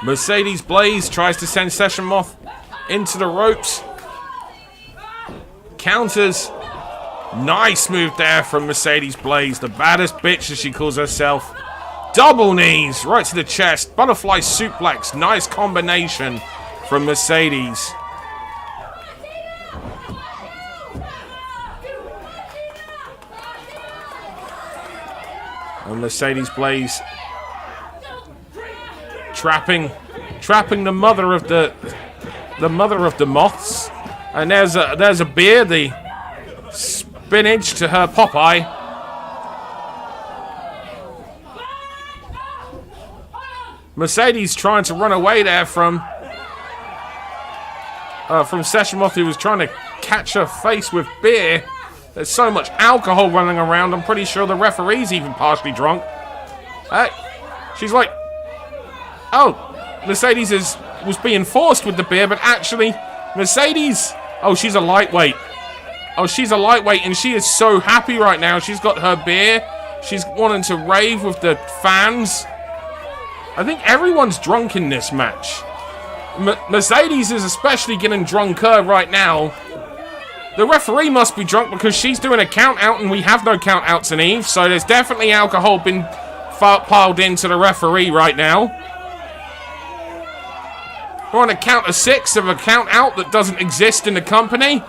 Mercedes Blaze tries to send Session Moth into the ropes. Counters. Nice move there from Mercedes Blaze, the baddest bitch as she calls herself. Double knees right to the chest. Butterfly suplex. Nice combination from Mercedes. And Mercedes Blaze trapping the mother of the moths. And there's a beer, the spinach to her Popeye. Mercedes trying to run away there from Session Moth, who was trying to catch her face with beer. There's so much alcohol running around, I'm pretty sure the referee's even partially drunk. She's like, oh, Mercedes was being forced with the beer, but actually, Mercedes, oh, she's a lightweight. Oh, she's a lightweight, and she is so happy right now. She's got her beer. She's wanting to rave with the fans. I think everyone's drunk in this match. Mercedes is especially getting drunker right now. The referee must be drunk because she's doing a count out, and we have no count outs in Eve, so there's definitely alcohol been piled into the referee right now. We're on a count of 6 of a count out that doesn't exist in the company.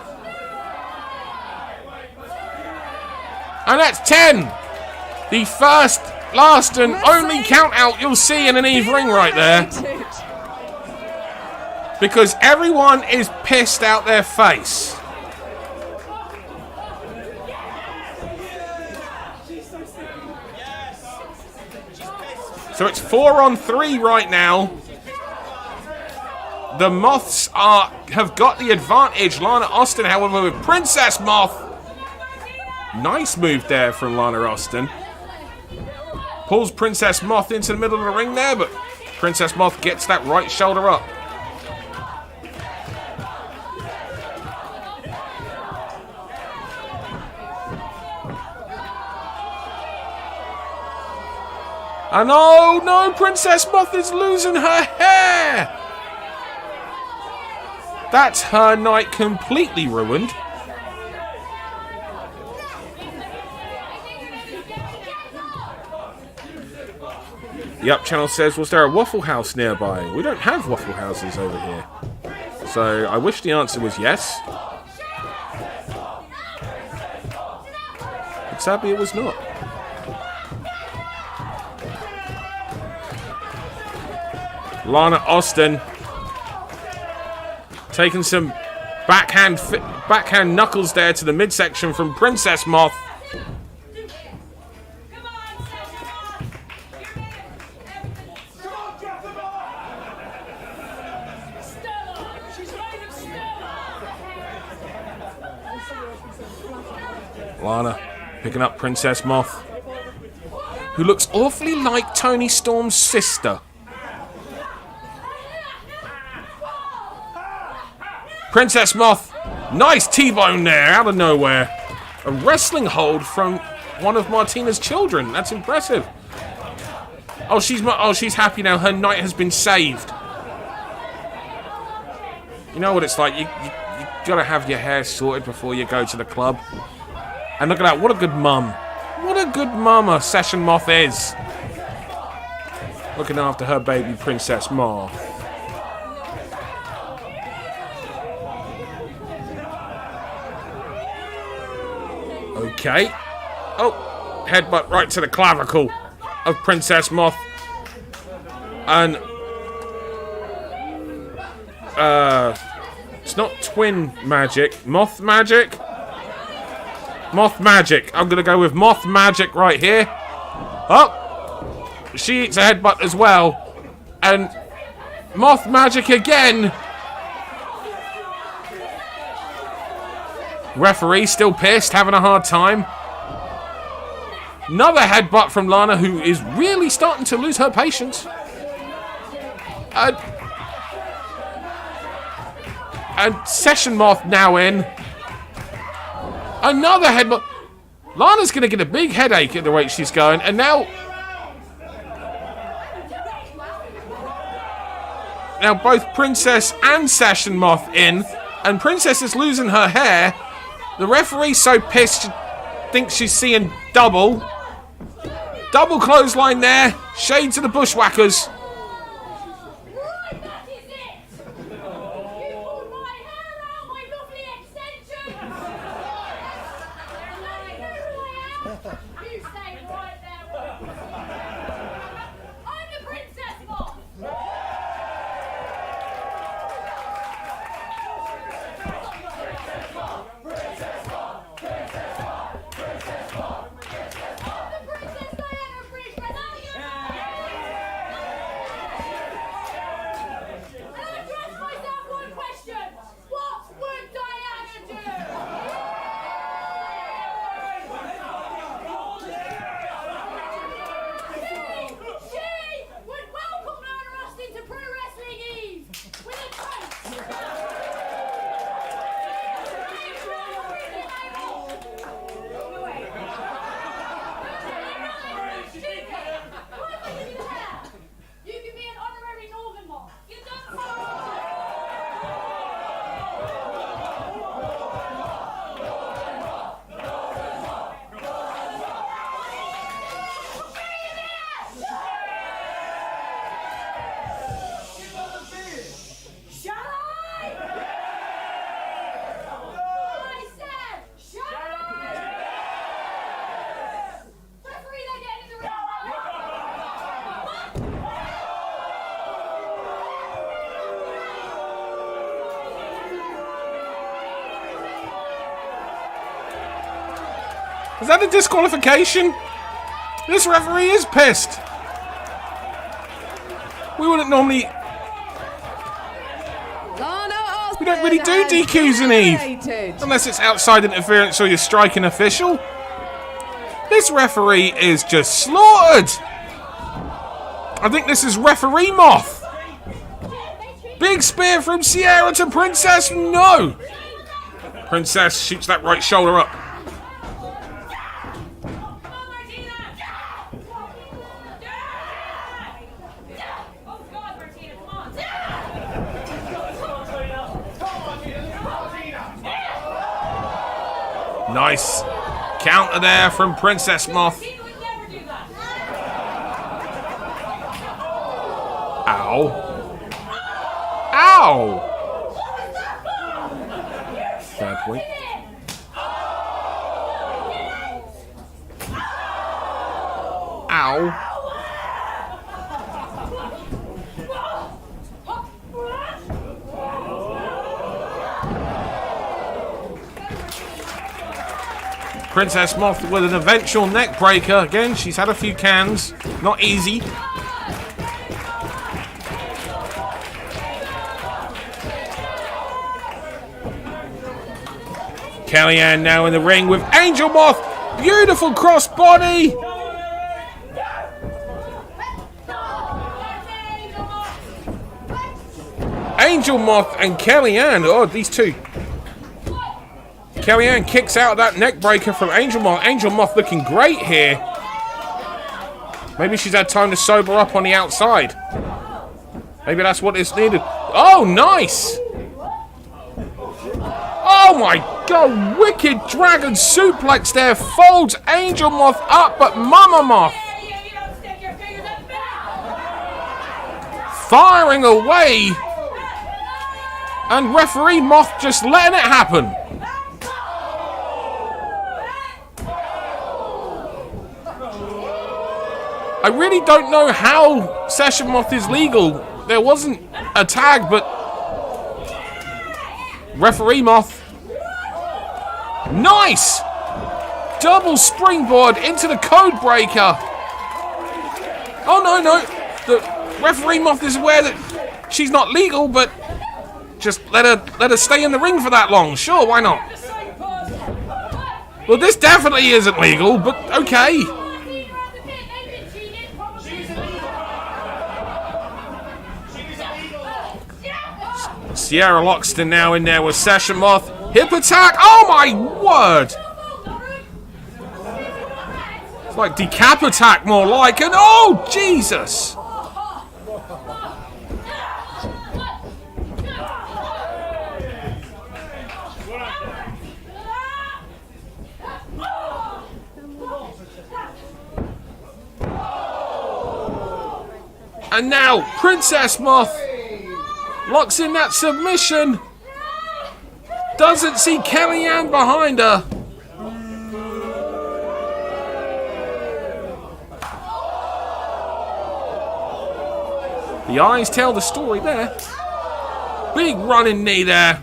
And that's 10. The first, last, and only count out you'll see in an Eve ring right there. Because everyone is pissed out their face. So it's 4-on-3 right now. The Moths have got the advantage. Lana Austin, however, with Princess Moth. Nice move there from Lana Austin. Pulls Princess Moth into the middle of the ring there, but Princess Moth gets that right shoulder up. And oh no, Princess Moth is losing her hair! That's her night completely ruined. The Up Channel says, was there a Waffle House nearby? We don't have Waffle Houses over here. So I wish the answer was yes. But sadly it was not. Lana Austin taking some backhand knuckles there to the midsection from Princess Moth. Lana picking up Princess Moth, who looks awfully like Tony Storm's sister. Princess Moth, nice T-bone there, out of nowhere. A wrestling hold from one of Martina's children. That's impressive. Oh, she's happy now. Her night has been saved. You know what it's like. You gotta have your hair sorted before you go to the club. And look at that. What a good mum. What a good mama Session Moth is. Looking after her baby Princess Moth. Okay. Oh, headbutt right to the clavicle of Princess Moth. And it's not twin magic, moth magic. Moth magic. I'm gonna go with moth magic right here. Oh! She eats a headbutt as well. And Moth magic again. Referee still pissed, having a hard time. Another headbutt from Lana, who is really starting to lose her patience. And Session Moth now in. Another headbutt. Lana's going to get a big headache at the rate she's going. And now both Princess and Session Moth in. And Princess is losing her hair. The referee's so pissed she thinks she's seeing double. Double clothesline there. Shades of the Bushwhackers. Right, that is it! You pulled my hair out, my lovely extension! And now you know who I am? You stay right there. I'm the Princess Moth! Is that a disqualification? This referee is pissed. We wouldn't normally... We don't really do DQs in Eve. Unless it's outside interference or you're striking official. This referee is just slaughtered. I think this is referee Moth. Big spear from Sierra to Princess. No. Princess shoots that right shoulder up. Nice counter there from Princess Moth. Ow. Ow! Bad point. Ow. Princess Moth with an eventual neck breaker. Again, she's had a few cans. Not easy. Kellyanne now in the ring with Angel Moth. Beautiful crossbody. Angel Moth and Kellyanne. Oh, these two. Kellyanne kicks out that neck breaker from Angel Moth. Angel Moth looking great here. Maybe she's had time to sober up on the outside. Maybe that's what is needed. Oh, nice! Oh my god, wicked dragon suplex there. Folds Angel Moth up, but Mama Moth firing away. And referee Moth just letting it happen. I really don't know how Session Moth is legal. There wasn't a tag, but referee Moth. Nice! Double springboard into the code breaker. Oh, no. The referee Moth is aware that she's not legal, but just let her stay in the ring for that long. Sure, why not? Well, this definitely isn't legal, but okay. Sierra Loxton now in there with Sasha Moth. Hip attack. Oh, my word. It's like decap attack more like. And oh, Jesus. And now, Princess Moth locks in that submission. Doesn't see Kellyanne behind her. The eyes tell the story there. Big running knee there.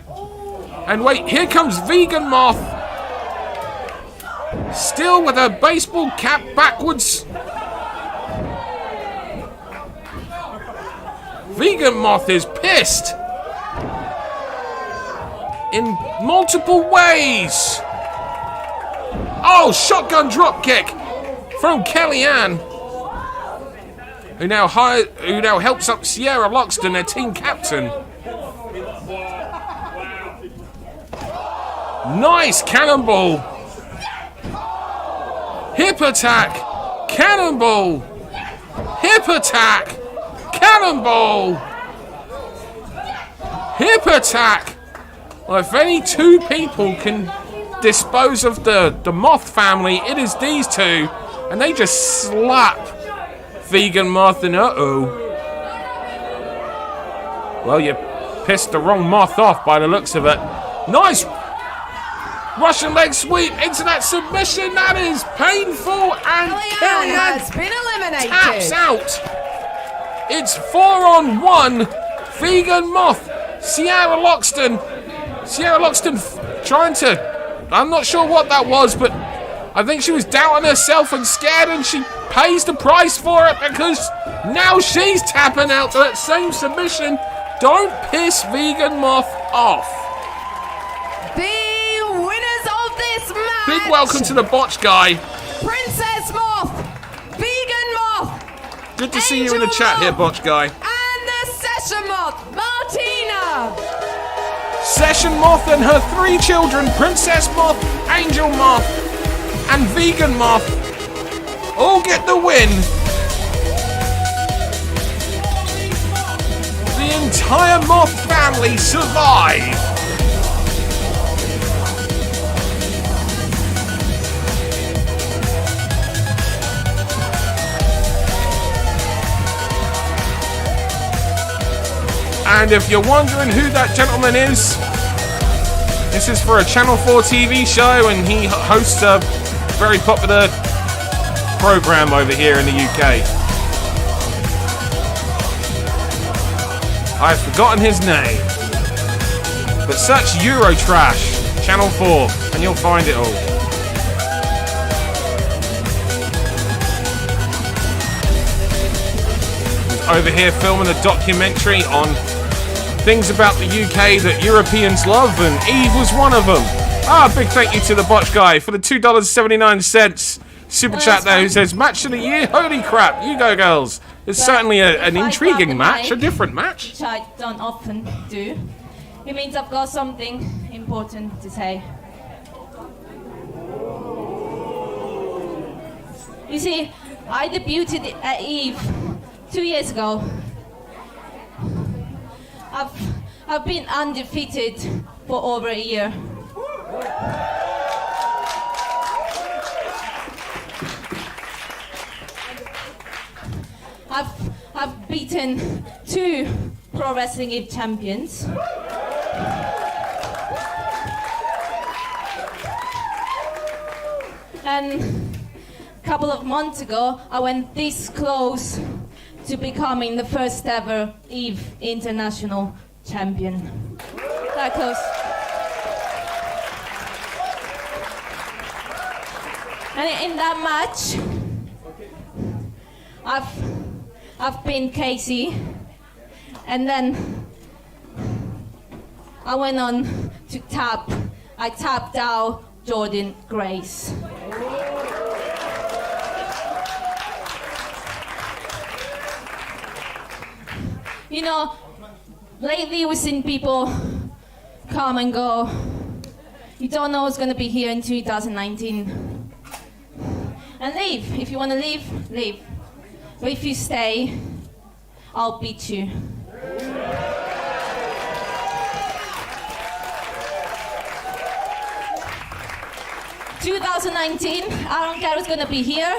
And wait, here comes Vegan Moth. Still with her baseball cap backwards. Vegan Moth is pissed in multiple ways. Oh, shotgun drop kick from Kellyanne, who now helps up Sierra Loxton, their team captain. Nice cannonball. Hip attack. Cannonball. Hip attack. Cannonball! Hip attack! Well, if any two people can dispose of the Moth family, it is these two. And they just slap Vegan Moth and uh-oh. Well, you pissed the wrong Moth off by the looks of it. Nice Russian leg sweep into that submission. That is painful, and Kellyanne has been eliminated. Taps out. It's 4-on-1. Vegan Moth. Sierra Loxton trying to... I'm not sure what that was, but I think she was doubting herself and scared, and she pays the price for it because now she's tapping out to that same submission. Don't piss Vegan Moth off. The winners of this match. Big welcome to the botch guy. Princess Moth. Vegan Moth. Good to see you in the chat here, botch guy. And the Session Moth, Martina. Session Moth and her 3 children, Princess Moth, Angel Moth, and Vegan Moth, all get the win. The entire Moth family survive. And if you're wondering who that gentleman is, this is for a Channel 4 TV show, and he hosts a very popular program over here in the UK. I've forgotten his name, but search Eurotrash, Channel 4, and you'll find it all. He's over here filming a documentary on things about the UK that Europeans love, and Eve was one of them. Big thank you to the botch guy for the $2.79 super chat there, who says, match of the year? Holy crap, you go girls. It's certainly an intriguing match, a different match. Which I don't often do. It means I've got something important to say. You see, I debuted at Eve 2 years ago. I've been undefeated for over a year. I've beaten 2 Pro Wrestling Eve champions. And a couple of months ago, I went this close to becoming the first ever Eve International Champion. That close. And in that match, I've been Casey, and then I went on to tap. I tapped out Jordan Grace. You know, lately we've seen people come and go. You don't know what's going to be here in 2019. And leave. If you want to leave, leave. But if you stay, I'll beat you. (2019), I don't care who's going to be here.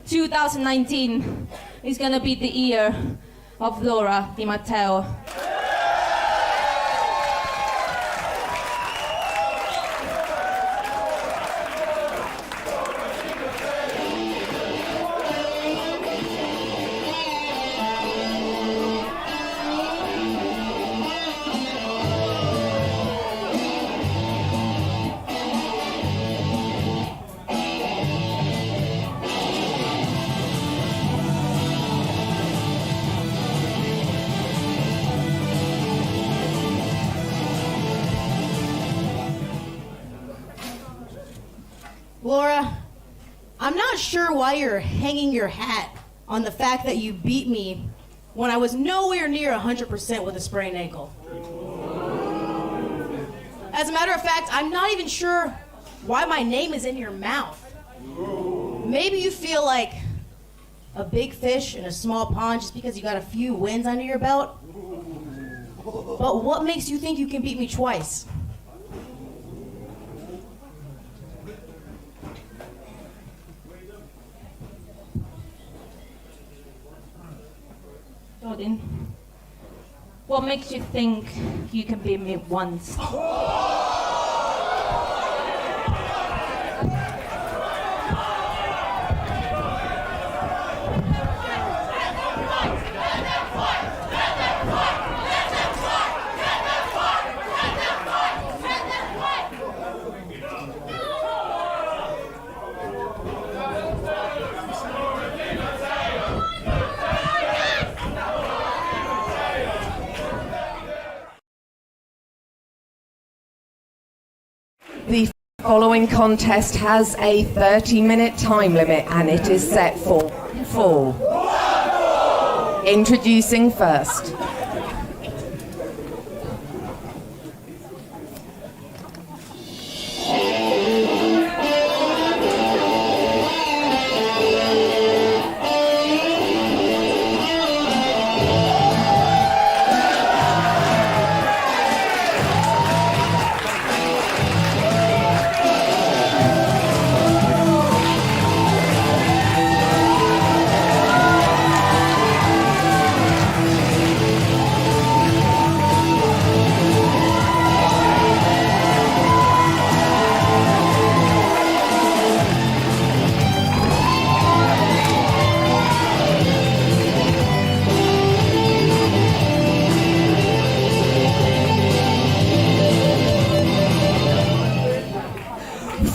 2019 is going to be the year of Laura Di Matteo. Laura, I'm not sure why you're hanging your hat on the fact that you beat me when I was nowhere near 100% with a sprained ankle. As a matter of fact, I'm not even sure why my name is in your mouth. Maybe you feel like a big fish in a small pond just because you got a few wins under your belt. But what makes you think you can beat me twice? Jordan, what makes you think you can beat me once? The following contest has a 30-minute time limit and it is set for fall. Introducing first.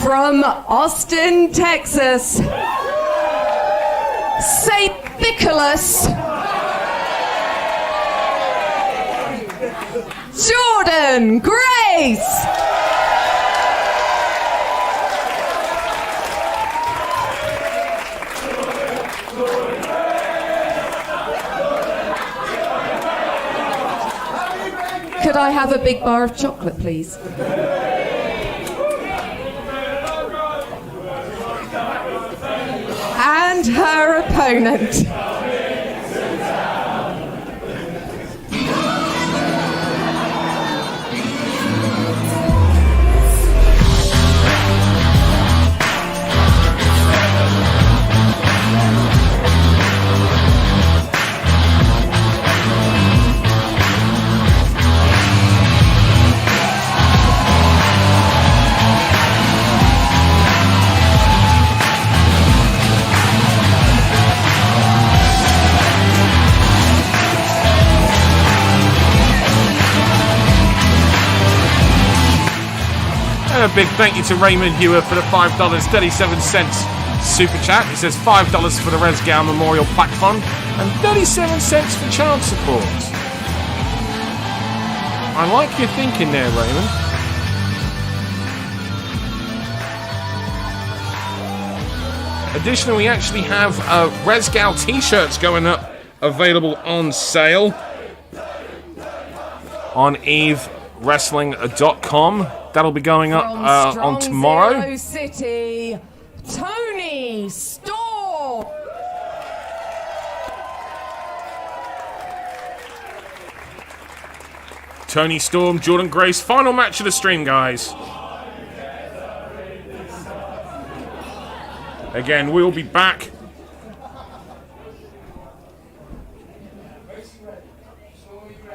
From Austin, Texas, St. Nicholas, Jordan Grace. Could I have a big bar of chocolate, please? And her opponent. big thank you to Raymond Hewer for the $5.37 super chat. He says $5 for the Resgal Memorial Plaque Fund and 37 cents for child support. I like your thinking there, Raymond. Additionally, we actually have Resgal t-shirts going up, available on sale on EveWrestling.com. That'll be going up on tomorrow. Zero City, Tony Storm. Tony Storm, Jordan Grace, final match of the stream, guys. Again, we'll be back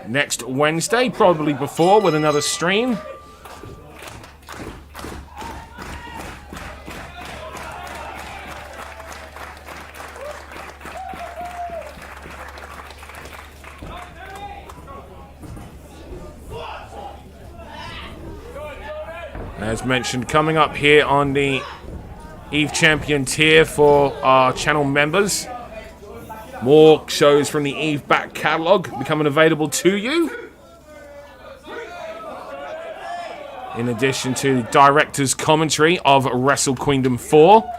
next Wednesday, probably before, with another stream. As mentioned, coming up here on the Eve Champion tier for our channel members, more shows from the Eve back catalogue becoming available to you. In addition to the director's commentary of Wrestle Queendom 4,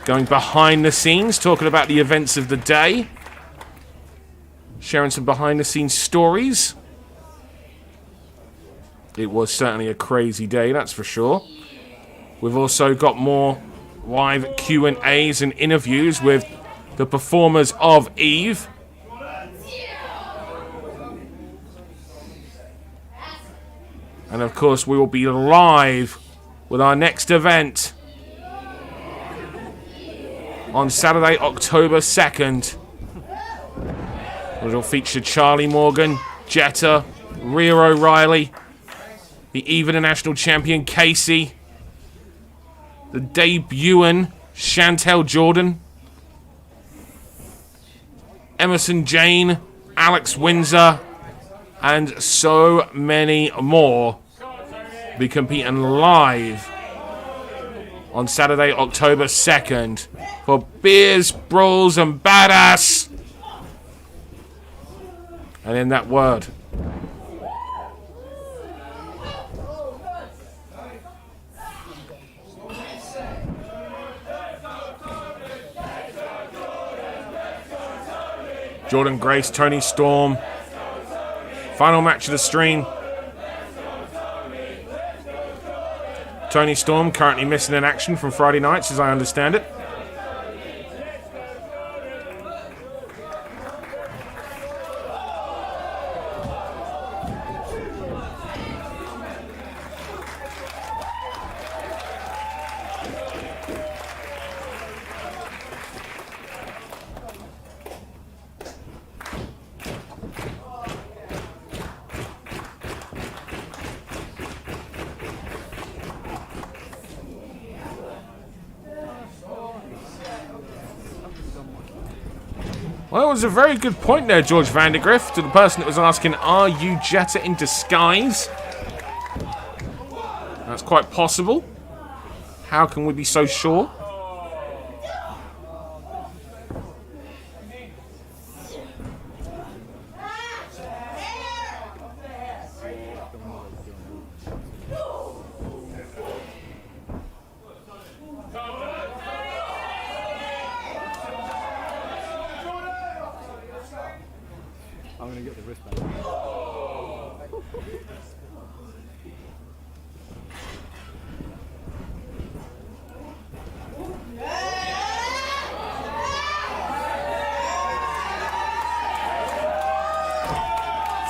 going behind the scenes, talking about the events of the day, sharing some behind the scenes stories. It was certainly a crazy day, that's for sure. We've also got more live Q&As and interviews with the performers of Eve. And of course, we will be live with our next event on Saturday, October 2nd. Which will feature Charlie Morgan, Jetta, Rhea O'Reilly, the Eve International Champion Casey, the debuting Chantel Jordan, Emerson Jane, Alex Windsor, and so many more be competing live on Saturday, October 2nd for Beers, Brawls, and Badass. And in that word, Jordan Grace, Tony Storm. Final match of the stream. Tony Storm currently missing in action from Friday nights, as I understand it. Well, it was a very good point there, George Vandergriff, to the person that was asking, are you Jetta in disguise? That's quite possible. How can we be so sure? I'm going to get the wristband.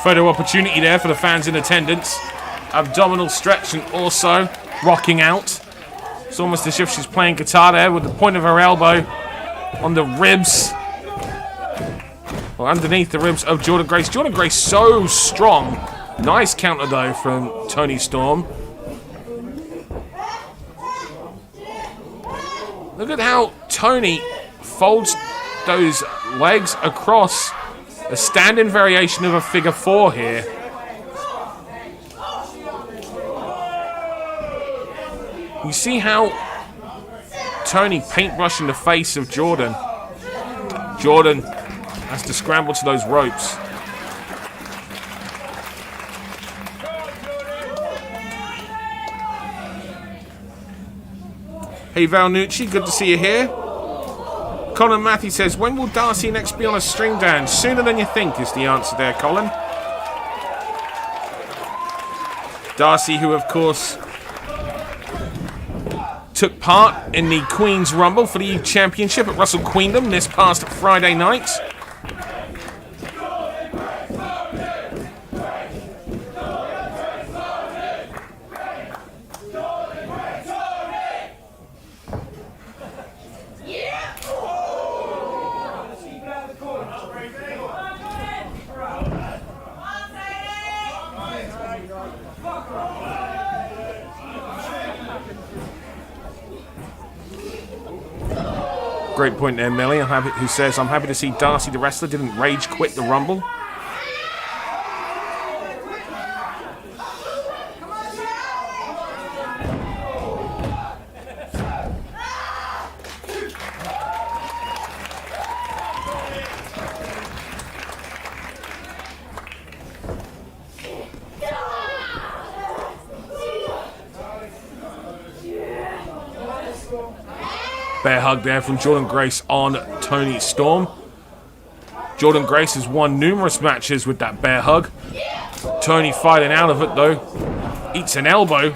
Photo opportunity there for the fans in attendance. Abdominal stretch and also rocking out. It's almost as if she's playing guitar there with the point of her elbow on the ribs. Or underneath the ribs of Jordan Grace. Jordan Grace so strong. Nice counter though from Tony Storm. Look at how Tony folds those legs across a standing variation of a figure four here. You see how Tony paintbrushing the face of Jordan. Jordan has to scramble to those ropes. Hey Valnucci, good to see you here. Colin Matthew says, when will Darcy next be on a string dance? Sooner than you think is the answer there, Colin. Darcy, who of course took part in the Queen's Rumble for the Championship at Wrestle Queendom this past Friday night. Great point there, Millie, who says, I'm happy to see Darcy the wrestler didn't rage quit the Rumble. Bear hug there from Jordan Grace on Tony Storm. Jordan Grace has won numerous matches with that bear hug. Tony fighting out of it though. Eats an elbow.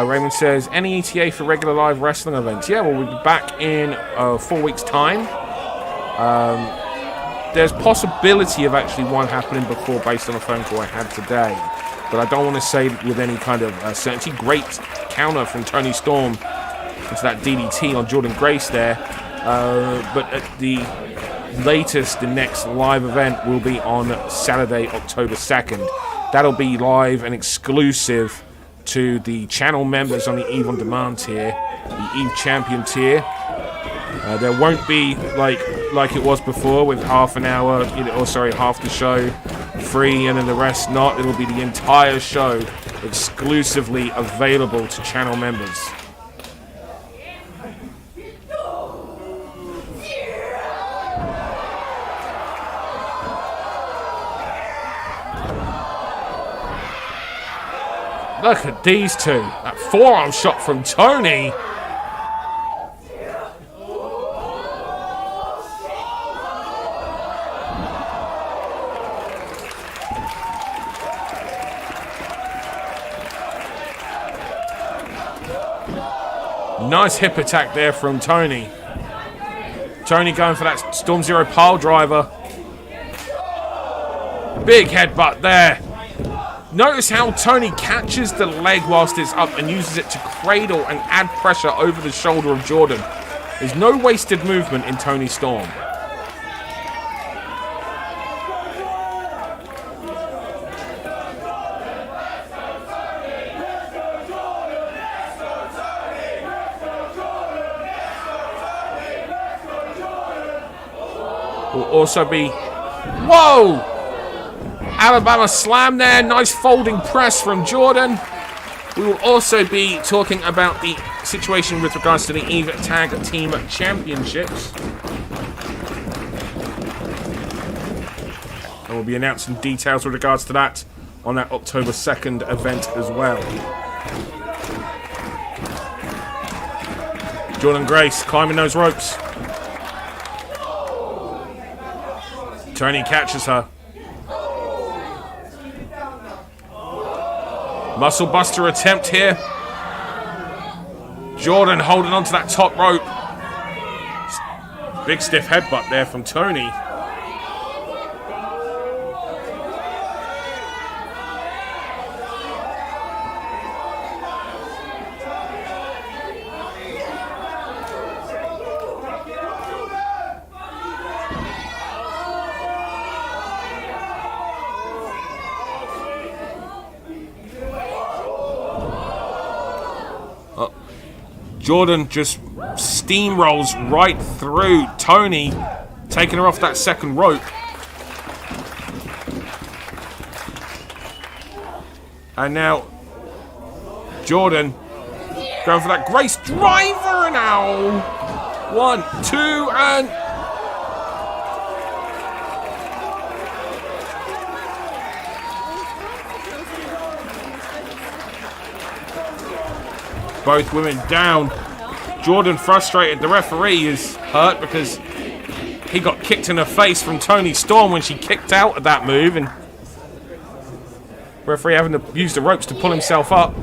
Raymond says, any ETA for regular live wrestling events? Yeah, well, we'll be back in 4 weeks' time. There's possibility of actually one happening before based on a phone call I had today. But I don't want to say with any kind of certainty. Great counter from Tony Storm into that DDT on Jordan Grace there. But at the latest, the next live event will be on Saturday, October 2nd. That'll be live and exclusive to the channel members on the Eve on Demand tier, the Eve Champion tier. There won't be like it was before with half an hour, half the show free and then the rest not. It'll be the entire show exclusively available to channel members. Look at these two. That forearm shot from Tony. Nice hip attack there from Tony. Tony going for that Storm Zero pile driver. Big headbutt there. Notice how Tony catches the leg whilst it's up and uses it to cradle and add pressure over the shoulder of Jordan. There's no wasted movement in Tony Storm. Will also be... Whoa! Alabama slam there. Nice folding press from Jordan. We will also be talking about the situation with regards to the EVE Tag Team Championships. And we'll be announcing details with regards to that on that October 2nd event as well. Jordan Grace climbing those ropes. Tony catches her. Muscle buster attempt here. Jordan holding onto that top rope. Big stiff headbutt there from Tony. Jordan just steamrolls right through Tony, taking her off that second rope. And now Jordan going for that Grace driver now. 1, 2, and both women down. Jordan frustrated. The referee is hurt because he got kicked in the face from Toni Storm when she kicked out of that move, and referee having to use the ropes to pull himself up.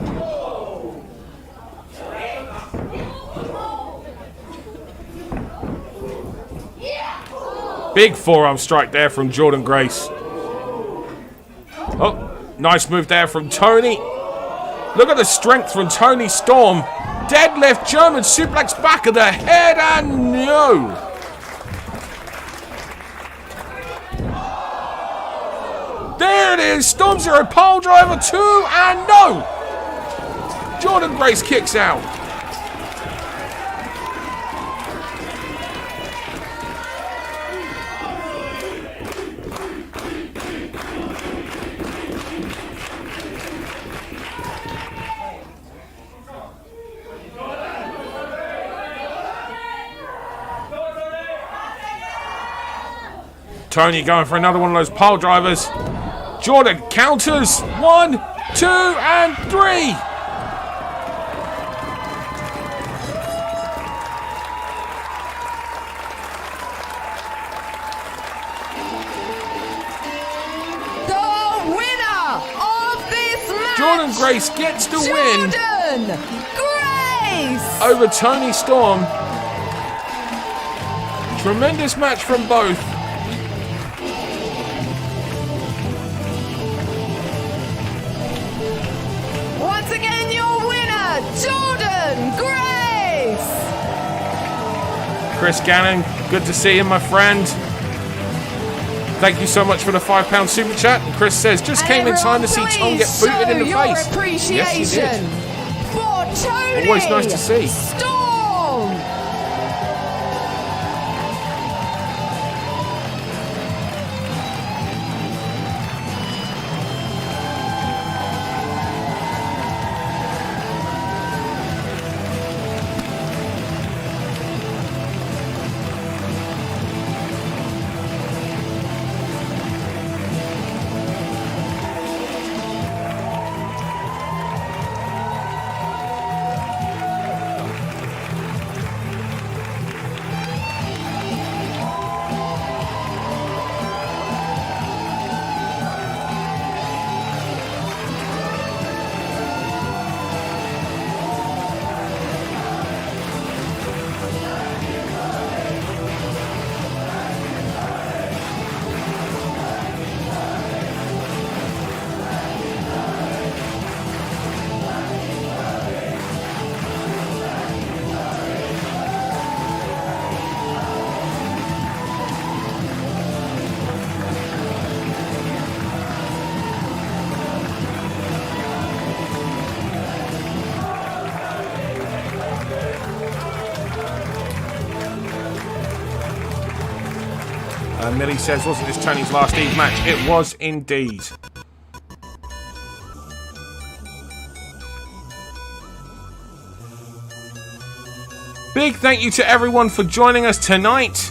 Big forearm strike there from Jordan Grace. Oh, nice move there from Tony. Look at the strength from Toni Storm. Deadlift, German suplex, back of the head, and no. There it is. Storm Zero pole driver 2, and no. Jordan Grace kicks out. Tony going for another one of those pile drivers. Jordan counters. 1, 2, and 3. The winner of this match, Jordan Grace gets the win Jordan Grace over Toni Storm. Tremendous match from both. Once again, your winner, Jordan Grace. Chris Gannon, good to see you, my friend. Thank you so much for the £5 super chat. And Chris says, just came in time to see Tom get booted in the face. Appreciation yes, he did. For Toni Always nice to see. Storm. Millie says, wasn't this Tony's last Eve match? It was indeed. Big thank you to everyone for joining us tonight.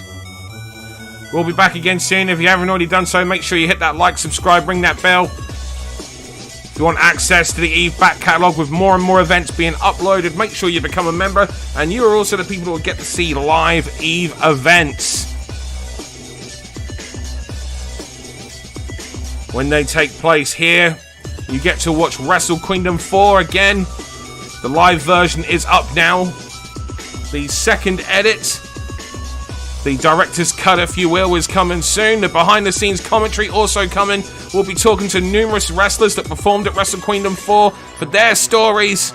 We'll be back again soon. If you haven't already done so, make sure you hit that like, subscribe, ring that bell. If you want access to the Eve back catalogue with more and more events being uploaded, make sure you become a member. And you are also the people who will get to see live Eve events when they take place here. You get to watch Wrestle Kingdom 4 again. The live version is up now. The second edit, the director's cut, if you will, is coming soon. The behind-the-scenes commentary also coming. We'll be talking to numerous wrestlers that performed at Wrestle Kingdom 4 for their stories.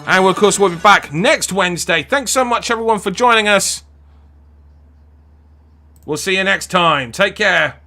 And, of course, we'll be back next Wednesday. Thanks so much, everyone, for joining us. We'll see you next time. Take care.